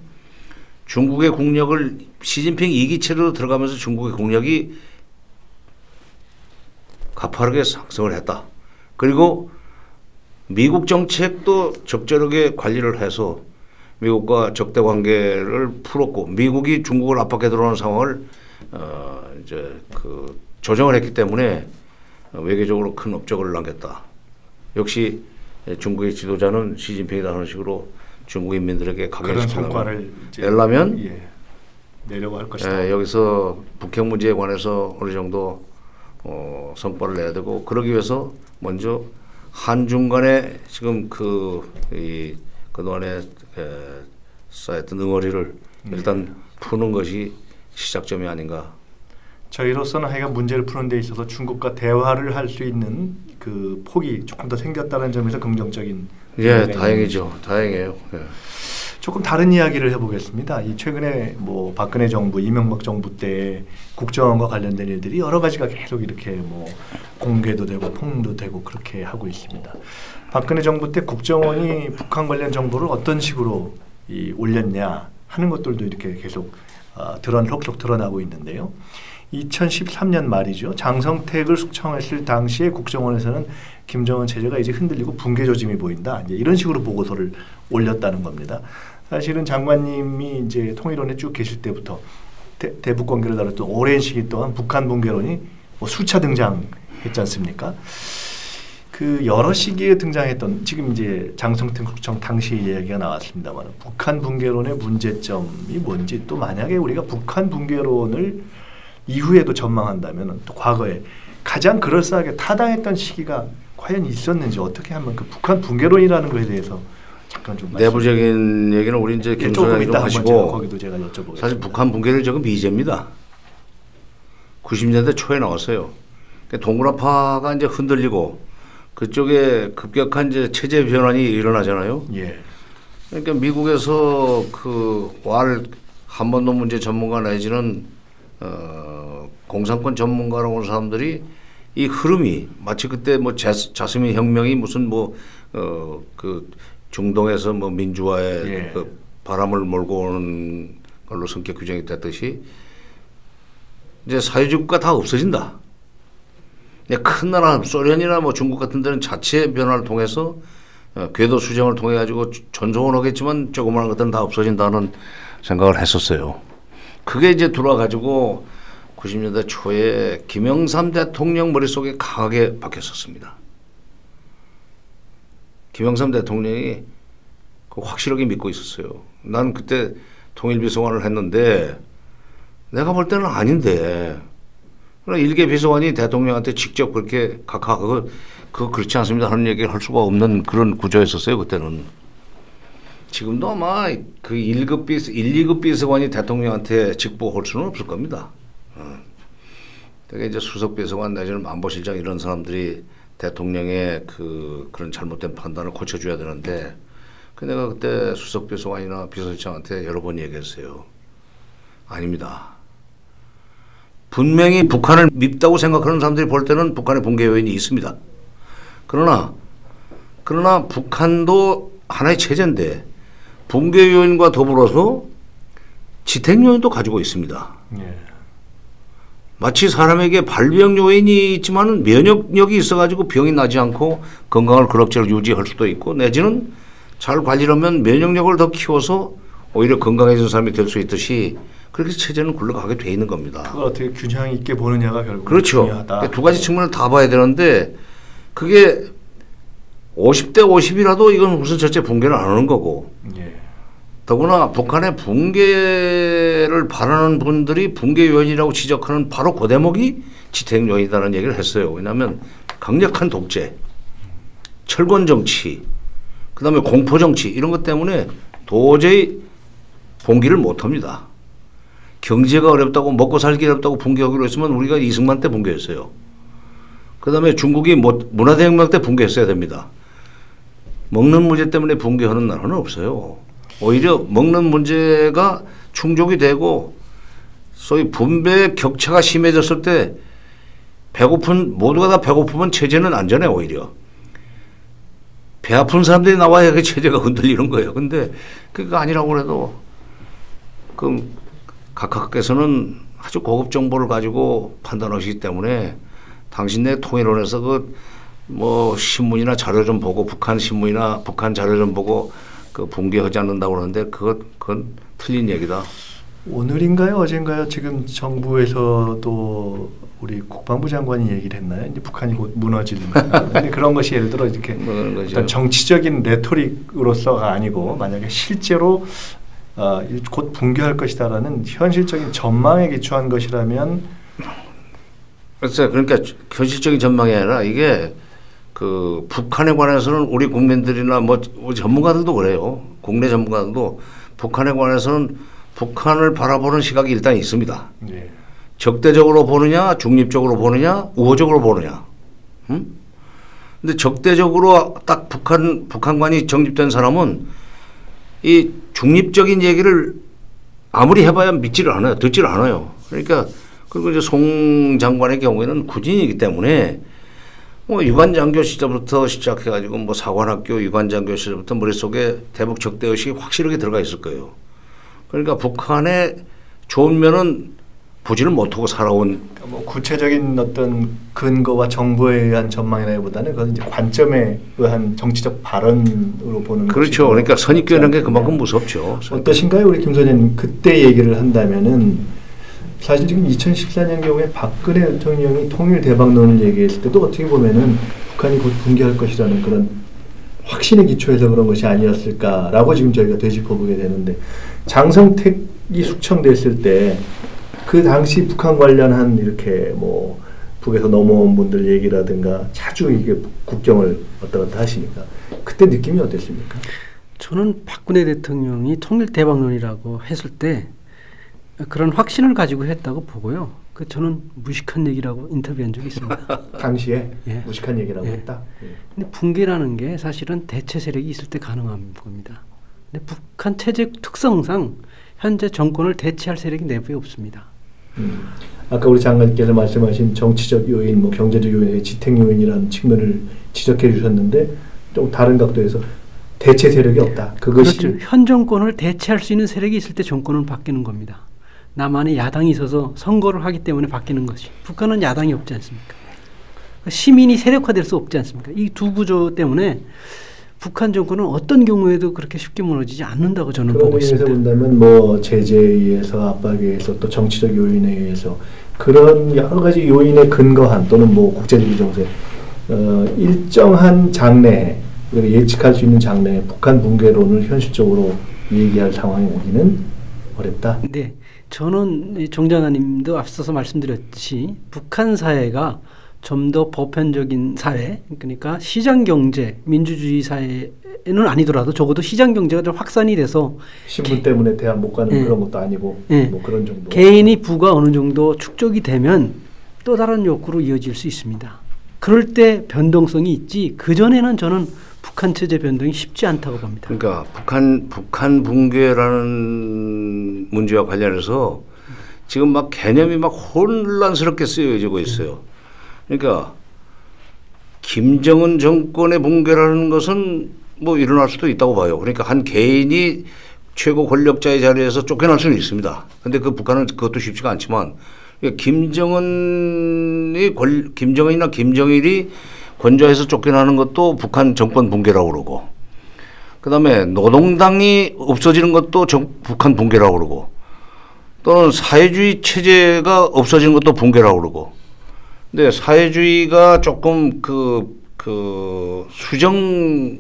Speaker 1: 중국의 국력을 시진핑 2기체로 들어가면서 중국의 국력이 가파르게 상승을 했다. 그리고 미국 정책도 적절하게 관리를 해서 미국과 적대 관계를 풀었고 미국이 중국을 압박해 들어오는 상황을 이제 그 조정을 했기 때문에 외교적으로 큰 업적을 남겼다. 역시 중국의 지도자는 시진핑이라는 식으로 중국 인민들에게
Speaker 2: 그런 성과를
Speaker 1: 내려면
Speaker 2: 내려고 할 것이다.
Speaker 1: 여기서 북핵 문제에 관해서 어느 정도 성과를 내야 되고 그러기 위해서 먼저 한중 간에 지금 그동안에 쌓였던 응어리를 일단 푸는 것이 시작점이 아닌가.
Speaker 2: 저희로서는 하여간 문제를 푸는 데 있어서 중국과 대화를 할 수 있는 그 폭이 조금 더 생겼다는 점에서 긍정적인.
Speaker 1: 다행이죠. 다행이에요.
Speaker 2: 조금 다른 이야기를 해보겠습니다. 이 최근에 뭐 박근혜 정부, 이명박 정부 때 국정원과 관련된 일들이 여러 가지가 계속 이렇게 뭐 공개도 되고 폭로도 되고 그렇게 하고 있습니다. 박근혜 정부 때 국정원이 북한 관련 정보를 어떤 식으로 올렸냐 하는 것들도 이렇게 계속 록록 드러나고 있는데요. 2013년 말이죠. 장성택을 숙청했을 당시에 국정원에서는 김정은 체제가 이제 흔들리고 붕괴 조짐이 보인다. 이제 이런 식으로 보고서를 올렸다는 겁니다. 사실은 장관님이 이제 통일원에 쭉 계실 때부터 대북 관계를 다뤘던 오랜 시기 동안 북한 붕괴론이 뭐 수차 등장했지 않습니까? 그 여러 시기에 등장했던 지금 이제 장성택 국정 당시 이야기가 나왔습니다만 북한 붕괴론의 문제점이 뭔지 또 만약에 우리가 북한 붕괴론을 이후에도 전망한다면 또 과거에 가장 그럴싸하게 타당했던 시기가 과연 있었는지 어떻게 하면 그 북한 붕괴론이라는 것에 대해서 잠깐 좀
Speaker 1: 내부적인 얘기는 우리 이제 김 소장이 좀 하시고
Speaker 2: 거기도 제가 여쭤보겠습니다.
Speaker 1: 사실 북한 붕괴는 저건 미제입니다. 90년대 초에 나왔어요. 그러니까 동굴압파가 이제 흔들리고 그쪽에 급격한 이제 체제 변환이 일어나잖아요.
Speaker 2: 예.
Speaker 1: 그러니까 미국에서 그 왈 한반도 문제 전문가 내지는 공산권 전문가라고 하는 사람들이 이 흐름이 마치 그때 뭐 자스민 혁명이 무슨 뭐 그 중동에서 뭐 민주화에
Speaker 2: 예.
Speaker 1: 그 바람을 몰고 오는 걸로 성격 규정이 됐듯이 이제 사회주의가 다 없어진다. 큰 나라 소련이나 뭐 중국 같은 데는 자체 변화를 통해서 궤도 수정을 통해 가지고 전송은 하겠지만 조그마한 것들은 다 없어진다는 생각을 했었어요. 그게 이제 들어와가지고 90년대 초에 김영삼 대통령 머릿속에 강하게 박혔었습니다. 김영삼 대통령이 확실하게 믿고 있었어요. 난 그때 통일비서관을 했는데 내가 볼 때는 아닌데 일개 비서관이 대통령한테 직접 그렇게 각하 그거 그렇지 않습니다 하는 얘기를 할 수가 없는 그런 구조였었어요. 그때는. 지금도 아마 그 1, 2급 비서관이 대통령한테 직보할 수는 없을 겁니다. 되게 이제 수석 비서관 내지는 안보실장 이런 사람들이 대통령의 그런 잘못된 판단을 고쳐줘야 되는데 내가 그때 수석 비서관이나 비서실장한테 여러 번 얘기했어요. 아닙니다. 분명히 북한을 밉다고 생각하는 사람들이 볼 때는 북한의 붕괴 요인이 있습니다. 그러나 북한도 하나의 체제인데 붕괴 요인과 더불어서 지탱 요인도 가지고 있습니다.
Speaker 2: 예.
Speaker 1: 마치 사람에게 발병 요인이 있지만 면역력이 있어가지고 병이 나지 않고 건강을 그럭저럭 유지할 수도 있고 내지는 잘 관리하면 면역력을 더 키워서 오히려 건강해진 사람이 될 수 있듯이 그렇게 체제는 굴러가게 돼 있는 겁니다.
Speaker 2: 그걸 어떻게 균형 있게 보느냐가 결국
Speaker 1: 그렇죠.
Speaker 2: 중요하다.
Speaker 1: 두 가지 측면을 다 봐야 되는데 그게 50대 50이라도 이건 무슨 절대 붕괴를 안 하는 거고
Speaker 2: 예.
Speaker 1: 더구나 북한의 붕괴를 바라는 분들이 붕괴 요인이라고 지적하는 바로 그 대목이 지탱 요인이라는 얘기를 했어요. 왜냐하면 강력한 독재, 철권 정치, 그 다음에 공포 정치 이런 것 때문에 도저히 봉기를 못합니다. 경제가 어렵다고 먹고 살기 어렵다고 붕괴하기로 했으면 우리가 이승만 때 붕괴했어요. 그 다음에 중국이 문화대혁명 때 붕괴했어야 됩니다. 먹는 문제 때문에 붕괴하는 나라는 없어요. 오히려 먹는 문제가 충족이 되고 소위 분배 격차가 심해졌을 때 모두가 다 배고프면 체제는 안전해. 오히려 배 아픈 사람들이 나와야 그 체제가 흔들리는 거예요. 근데 그거 아니라고 해도 각하께서는 아주 고급 정보를 가지고 판단하시기 때문에 당신네 통일원에서 뭐 신문이나 자료 좀 보고 북한 신문이나 북한 자료 좀 보고 붕괴하지 않는다고 그러는데 그건 틀린 얘기다.
Speaker 2: 오늘인가요 어젠가요 지금 정부에서도 우리 국방부 장관이 얘기를 했나요? 이제 북한이 곧 무너진다. 근데 그런 것이 예를 들어 이렇게 어떤 정치적인 레토릭으로서가 아니고 만약에 실제로 곧 붕괴할 것이다라는 현실적인 전망에 기초한 것이라면
Speaker 1: 그래서 그러니까 현실적인 전망이 아니라 이게 북한에 관해서는 우리 국민들이나 우리 전문가들도 그래요. 국내 전문가들도 북한에 관해서는 북한을 바라보는 시각이 일단 있습니다.
Speaker 2: 네.
Speaker 1: 적대적으로 보느냐, 중립적으로 보느냐, 우호적으로 보느냐. 근데 적대적으로 딱 북한관이 정립된 사람은 이 중립적인 얘기를 아무리 해봐야 믿지를 않아요. 듣지를 않아요. 그러니까 그리고 이제 송 장관의 경우에는 군인이기 때문에 유관장교 시절부터 시작해가지고 사관학교 유관장교 시절부터 머릿속에 대북 적대의식이 확실하게 들어가 있을 거예요. 그러니까 북한의 좋은 면은 보지를 못하고 살아온
Speaker 2: 구체적인 어떤 근거와 정보에 의한 전망이라기보다는 그건 이제 관점에 의한 정치적 발언으로 보는 거죠.
Speaker 1: 그렇죠. 그러니까 선입견이라는 게 그만큼 무섭죠.
Speaker 2: 어떠신가요, 우리 김 소장님? 그때 얘기를 한다면은 사실 지금 2014년 경우에 박근혜 대통령이 통일 대박론을 얘기했을 때도 어떻게 보면은 북한이 곧 붕괴할 것이라는 그런 확신의 기초에서 그런 것이 아니었을까라고 지금 저희가 되짚어보게 되는데 장성택이 숙청됐을 때 그 당시 북한 관련한 이렇게 북에서 넘어온 분들 얘기라든가 자주 이게 국경을 왔다 갔다 하시니까 그때 느낌이 어땠습니까?
Speaker 3: 저는 박근혜 대통령이 통일 대박론이라고 했을 때 그런 확신을 가지고 했다고 보고요. 저는 무식한 얘기라고 인터뷰한 적이 있습니다.
Speaker 2: 당시에 무식한 얘기라고 했다.
Speaker 3: 근데 붕괴라는 게 사실은 대체 세력이 있을 때 가능한 겁니다. 근데 북한 체제 특성상 현재 정권을 대체할 세력이 내부에 없습니다.
Speaker 2: 아까 우리 장관님께서 말씀하신 정치적 요인, 뭐 경제적 요인의 지탱 요인이라는 측면을 지적해 주셨는데 좀 다른 각도에서 대체 세력이 없다. 그것이
Speaker 3: 그렇죠. 현 정권을 대체할 수 있는 세력이 있을 때 정권은 바뀌는 겁니다. 남한에 야당이 있어서 선거를 하기 때문에 바뀌는 것이. 북한은 야당이 없지 않습니까? 시민이 세력화될 수 없지 않습니까? 이 두 구조 때문에 북한 정권은 어떤 경우에도 그렇게 쉽게 무너지지 않는다고 저는 보고 있습니다.
Speaker 2: 그런 의미에서 본다면 뭐 제재에 의해서 압박에 의해서 또 정치적 요인에 의해서 그런 여러 가지 요인에 근거한 또는 뭐 국제적 정세 일정한 장래 우리가 예측할 수 있는 장래에 북한 붕괴론을 현실적으로 얘기할 상황이 오기는 어렵다.
Speaker 3: 네, 저는 정 장관님도 앞서서 말씀드렸듯이 북한 사회가 좀 더 보편적인 사회, 그러니까 시장 경제, 민주주의 사회는 아니더라도 적어도 시장 경제가 좀 확산이 돼서
Speaker 2: 신분 때문에 대학 못 가는 그런 것도 아니고 뭐 그런 정도.
Speaker 3: 개인이 부가 어느 정도 축적이 되면 또 다른 욕구로 이어질 수 있습니다. 그럴 때 변동성이 있지 그 전에는 저는 북한 체제 변동이 쉽지 않다고 봅니다.
Speaker 1: 그러니까 북한 붕괴라는 문제와 관련해서 지금 막 개념이 막 혼란스럽게 쓰여지고 있어요. 그러니까 김정은 정권의 붕괴라는 것은 뭐 일어날 수도 있다고 봐요. 그러니까 한 개인이 최고 권력자의 자리에서 쫓겨날 수는 있습니다. 그런데 그 북한은 그것도 쉽지가 않지만 김정은이나 김정일이 권좌에서 쫓겨나는 것도 북한 정권 붕괴라고 그러고, 그다음에 노동당이 없어지는 것도 북한 붕괴라고 그러고, 또는 사회주의 체제가 없어지는 것도 붕괴라고 그러고. 근데 사회주의가 조금 수정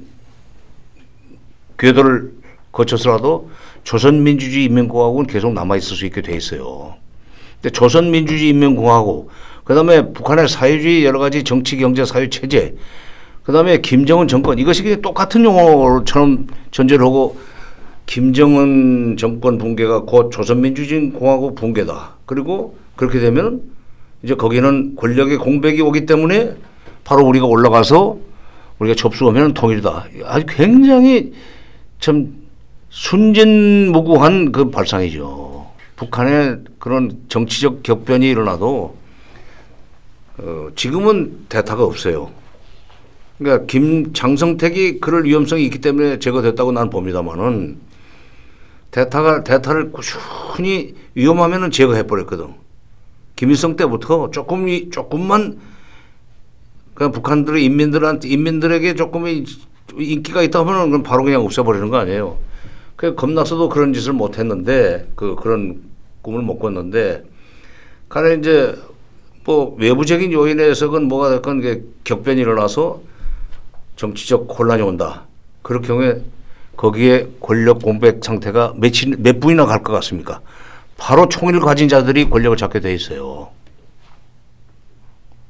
Speaker 1: 궤도를 거쳐서라도 조선민주주의 인민공화국은 계속 남아있을 수 있게 돼 있어요. 근데 조선민주주의 인민공화국, 그 다음에 북한의 사회주의 여러 가지 정치, 경제, 사회 체제, 그 다음에 김정은 정권, 이것이 그냥 똑같은 용어처럼 전제를 하고 김정은 정권 붕괴가 곧 조선민주주의 공화국 붕괴다. 그리고 그렇게 되면 이제 거기는 권력의 공백이 오기 때문에 바로 우리가 올라가서 우리가 접수하면 통일이다. 아주 굉장히 참 순진무구한 그 발상이죠. 북한의 그런 정치적 격변이 일어나도 지금은 대타가 없어요. 그러니까 장성택이 그럴 위험성이 있기 때문에 제거됐다고 나는 봅니다만은 대타를 꾸준히 위험하면은 제거해버렸거든. 김일성 때부터 조금만 그냥 북한들의 인민들에게 조금의 인기가 있다 하면 그럼 바로 그냥 없애버리는 거 아니에요. 그 겁나서도 그런 짓을 못 했는데 그런 꿈을 못 꿨는데 간에 이제 뭐 외부적인 요인에 의해서건 뭐가 됐건 격변이 일어나서 정치적 혼란이 온다. 그럴 경우에 거기에 권력 공백 상태가 몇 분이나 갈 것 같습니까? 바로 총리를 가진 자들이 권력을 잡게 돼 있어요.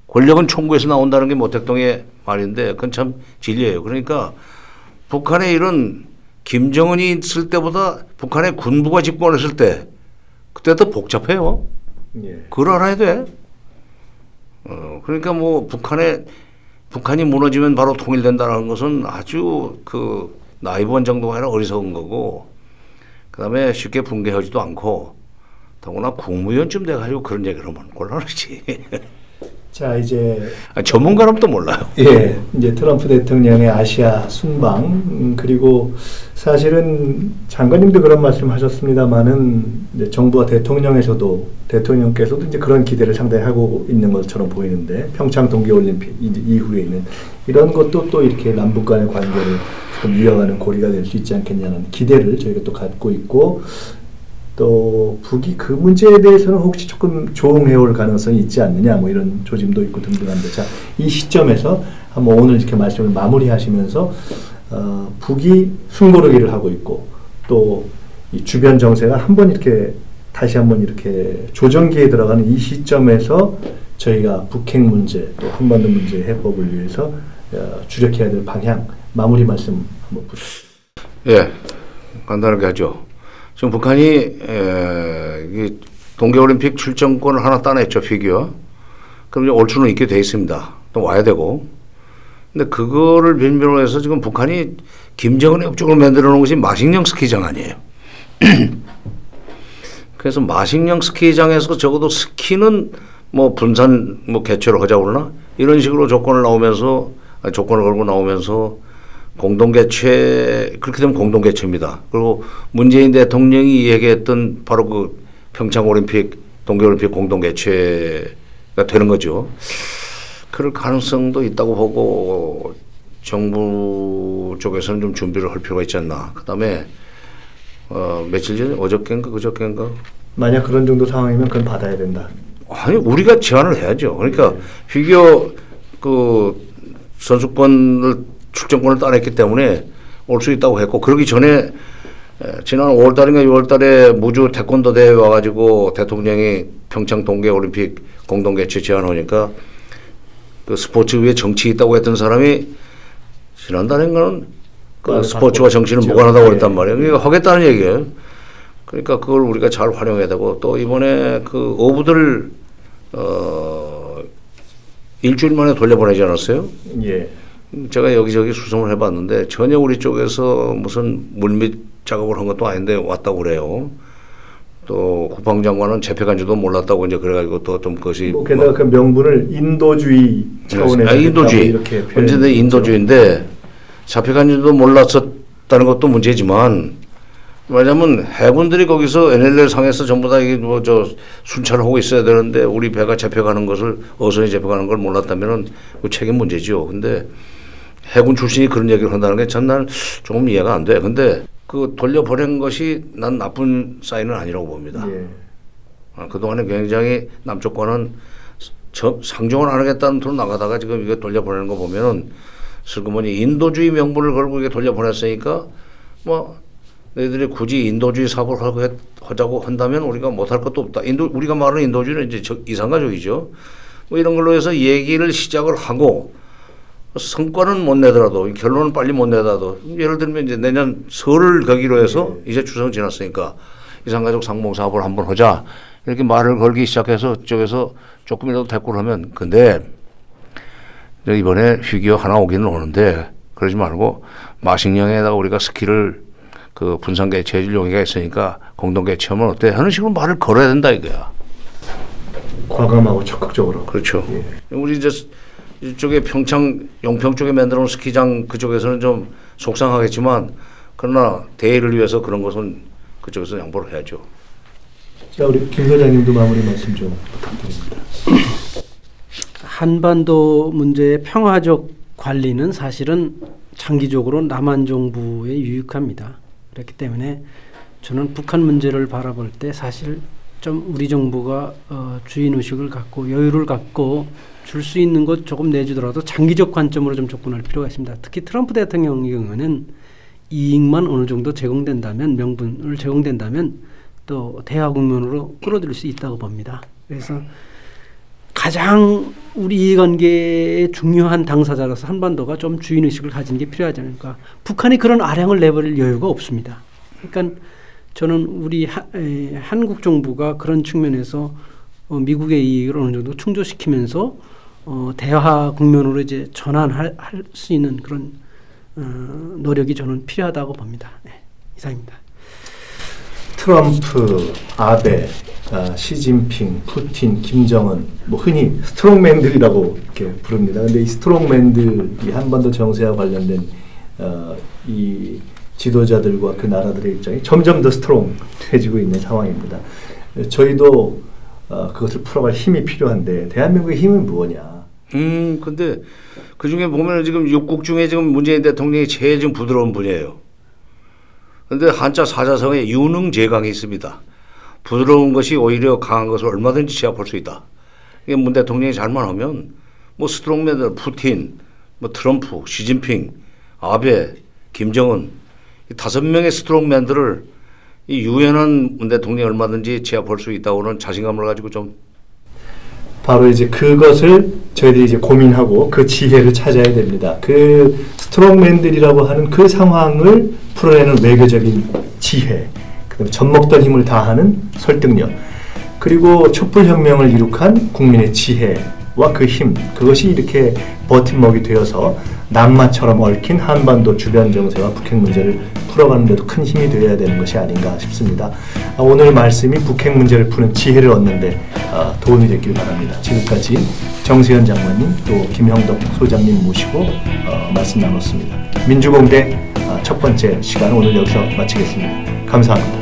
Speaker 1: 권력은 총구에서 나온다는 게 모택동의 말인데 그건 참 진리예요. 그러니까 북한에 이런 김정은이 있을 때보다 북한의 군부가 집권했을 때 그때 더 복잡해요. 그걸 알아야 돼. 그러니까 뭐 북한이 무너지면 바로 통일된다는 것은 아주 나이브한 정도가 아니라 어리석은 거고, 그다음에 쉽게 붕괴하지도 않고, 더구나 국무위원쯤 돼가지고 그런 얘기를 하면 곤란하지.
Speaker 2: 자, 이제
Speaker 1: 전문가라면 또 몰라요.
Speaker 2: 예, 이제 트럼프 대통령의 아시아 순방, 그리고 사실은 장관님도 그런 말씀하셨습니다만은 이제 정부와 대통령께서도 이제 그런 기대를 상당히 하고 있는 것처럼 보이는데, 평창 동계올림픽 이후에는 이런 것도 또 이렇게 남북 간의 관계를 좀 이어가는 고리가 될 수 있지 않겠냐는 기대를 저희가 또 갖고 있고, 또 북이 그 문제에 대해서는 혹시 조금 조응해올 가능성이 있지 않느냐, 뭐 이런 조짐도 있고 등등한데, 자, 이 시점에서 한번 오늘 이렇게 말씀을 마무리하시면서 북이 숨고르기를 하고 있고 또 이 주변 정세가 다시 한번 이렇게 조정기에 들어가는 이 시점에서 저희가 북핵 문제 또 한반도 문제 해법을 위해서 주력해야 될 방향 마무리 말씀 한번 부탁드립니다.
Speaker 1: 예, 간단하게 하죠. 지금 북한이 동계올림픽 출전권을 하나 따냈죠, 피규어. 그럼 이제 올 수는 있게 돼 있습니다. 또 와야 되고. 근데 그거를 빌미로 해서 지금 북한이 김정은의 업적을 만들어 놓은 것이 마식령 스키장 아니에요. 그래서 마식령 스키장에서 적어도 스키는 뭐 분산 뭐 개최를 하자고 그러나 이런 식으로 조건을 걸고 나오면서 공동 개최, 그렇게 되면 공동 개최입니다. 그리고 문재인 대통령이 얘기했던 바로 그 평창 올림픽, 동계올림픽 공동 개최가 되는 거죠. 그럴 가능성도 있다고 보고 정부 쪽에서는 좀 준비를 할 필요가 있지 않나. 그다음에 며칠 전에 어저께인가 그저께인가
Speaker 2: 만약 그런 정도 상황이면 그건 받아야 된다.
Speaker 1: 아니 우리가 제안을 해야죠. 그러니까 피겨 그 선수권을 출전권을 따냈기 때문에 올 수 있다고 했고 그러기 전에 지난 5월달인가 6월달에 무주 태권도 대회 와가지고 대통령이 평창 동계올림픽 공동 개최 제안하니까 그 스포츠 위에 정치 있다고 했던 사람이 지난달인가는 그 스포츠와 정치는 무관하다고 그랬단 말이에요. 그러니까 하겠다는 얘기예요. 그러니까 그걸 우리가 잘 활용해야 되고 또 이번에 그 어부들 일주일 만에 돌려보내지 않았어요?
Speaker 2: 예.
Speaker 1: 제가 여기저기 수송을 해봤는데 전혀 우리 쪽에서 무슨 물밑 작업을 한 것도 아닌데 왔다고 그래요. 또 국방장관은 잡혀간지도 몰랐다고 이제 그래가지고 또 좀 그것이
Speaker 2: 뭐 게다가 그 명분을 인도주의 차원에서
Speaker 1: 인도주의
Speaker 2: 이렇게
Speaker 1: 언제든 인도주의인데 잡혀간지도 몰랐었다는 것도 문제지만 왜냐하면 해군들이 거기서 NLL 상에서 전부 다 이게 뭐 저 순찰을 하고 있어야 되는데 우리 배가 잡혀가는 것을 어선이 잡혀가는 걸 몰랐다면은 그 책임 문제죠. 근데 해군 출신이 그런 얘기를 한다는 게 전 난 조금 이해가 안 돼. 근데 그 돌려보낸 것이 난 나쁜 사인은 아니라고 봅니다.
Speaker 2: 예.
Speaker 1: 그동안에 굉장히 남쪽과는 상종을 안 하겠다는 돈으로 나가다가 지금 이거 돌려보내는 거 보면은 슬그머니 인도주의 명분을 걸고 이게 돌려보냈으니까 뭐 너희들이 굳이 인도주의 사고를 하자고 한다면 우리가 못할 것도 없다. 우리가 말하는 인도주의는 이제 이산가족이죠. 뭐 이런 걸로 해서 얘기를 시작을 하고 성과는 못 내더라도 결론은 빨리 못 내더라도 예를 들면 이제 내년 설을 계기로 해서 이제 추석 지났으니까 이산가족 상봉 사업을 한번 하자 이렇게 말을 걸기 시작해서 쪽에서 조금이라도 대꾸를 하면 근데 이번에 피규어 하나 오기는 오는데 그러지 말고 마식령에다가 우리가 스키를 그 분산 개최해줄 용의가 있으니까 공동 개최하면 어때 하는 식으로 말을 걸어야 된다 이거야.
Speaker 2: 과감하고 적극적으로.
Speaker 1: 그렇죠.
Speaker 2: 예.
Speaker 1: 우리 이제 이쪽에 평창 용평 쪽에 만들어놓은 스키장 그쪽에서는 좀 속상하겠지만 그러나 대의를 위해서 그런 것은 그쪽에서 양보를 해야죠.
Speaker 2: 자 우리 김 소장님도 마무리 말씀 좀 부탁드립니다.
Speaker 3: 한반도 문제의 평화적 관리는 사실은 장기적으로 남한 정부에 유익합니다. 그렇기 때문에 저는 북한 문제를 바라볼 때 사실 좀 우리 정부가 주인의식을 갖고 여유를 갖고 줄 수 있는 것 조금 내주더라도 장기적 관점으로 좀 접근할 필요가 있습니다. 특히 트럼프 대통령의 경우는 이익만 어느 정도 제공된다면 명분을 제공된다면 또 대화 국면으로 끌어들일 수 있다고 봅니다. 그래서 가장 우리 이해관계의 중요한 당사자로서 한반도가 좀 주인의식을 가지는 게 필요하지 않을까. 북한이 그런 아량을 내버릴 여유가 없습니다. 그러니까 저는 우리 한국 정부가 그런 측면에서 미국의 이익을 어느 정도 충족시키면서 대화 국면으로 이제 전환할 수 있는 그런 노력이 저는 필요하다고 봅니다. 네, 이상입니다.
Speaker 2: 트럼프, 아베, 시진핑, 푸틴, 김정은 뭐 흔히 스트롱맨들이라고 이렇게 부릅니다. 그런데 이 스트롱맨들이 한반도 정세와 관련된 이 지도자들과 그 나라들의 입장이 점점 더 스트롱해지고 있는 상황입니다. 저희도 그것을 풀어갈 힘이 필요한데 대한민국의 힘은 무엇냐?
Speaker 1: 근데 그 중에 보면 지금 6국 중에 지금 문재인 대통령이 제일 좀 부드러운 분이에요. 근데 한자 사자성에 유능재강이 있습니다. 부드러운 것이 오히려 강한 것을 얼마든지 제압할 수 있다. 이게 문 대통령이 잘만 하면 뭐 스트롱맨들 푸틴, 뭐 트럼프, 시진핑, 아베, 김정은 이 5명의 스트롱맨들을 이 유연한 문 대통령이 얼마든지 제압할 수 있다고는 자신감을 가지고 좀
Speaker 2: 바로 이제 그것을 저희들이 이제 고민하고 그 지혜를 찾아야 됩니다. 그 스트롱맨들이라고 하는 그 상황을 풀어내는 외교적인 지혜, 그 젖먹던 힘을 다하는 설득력, 그리고 촛불혁명을 이룩한 국민의 지혜와 그 힘, 그것이 이렇게 버팀목이 되어서 낙마처럼 얽힌 한반도 주변 정세와 북핵 문제를 풀어가는 데도 큰 힘이 되어야 되는 것이 아닌가 싶습니다. 오늘 말씀이 북핵 문제를 푸는 지혜를 얻는 데 도움이 됐길 바랍니다. 지금까지 정세현 장관님 또 김형덕 소장님 모시고 말씀 나눴습니다. 민주공대 첫 번째 시간 오늘 여기서 마치겠습니다. 감사합니다.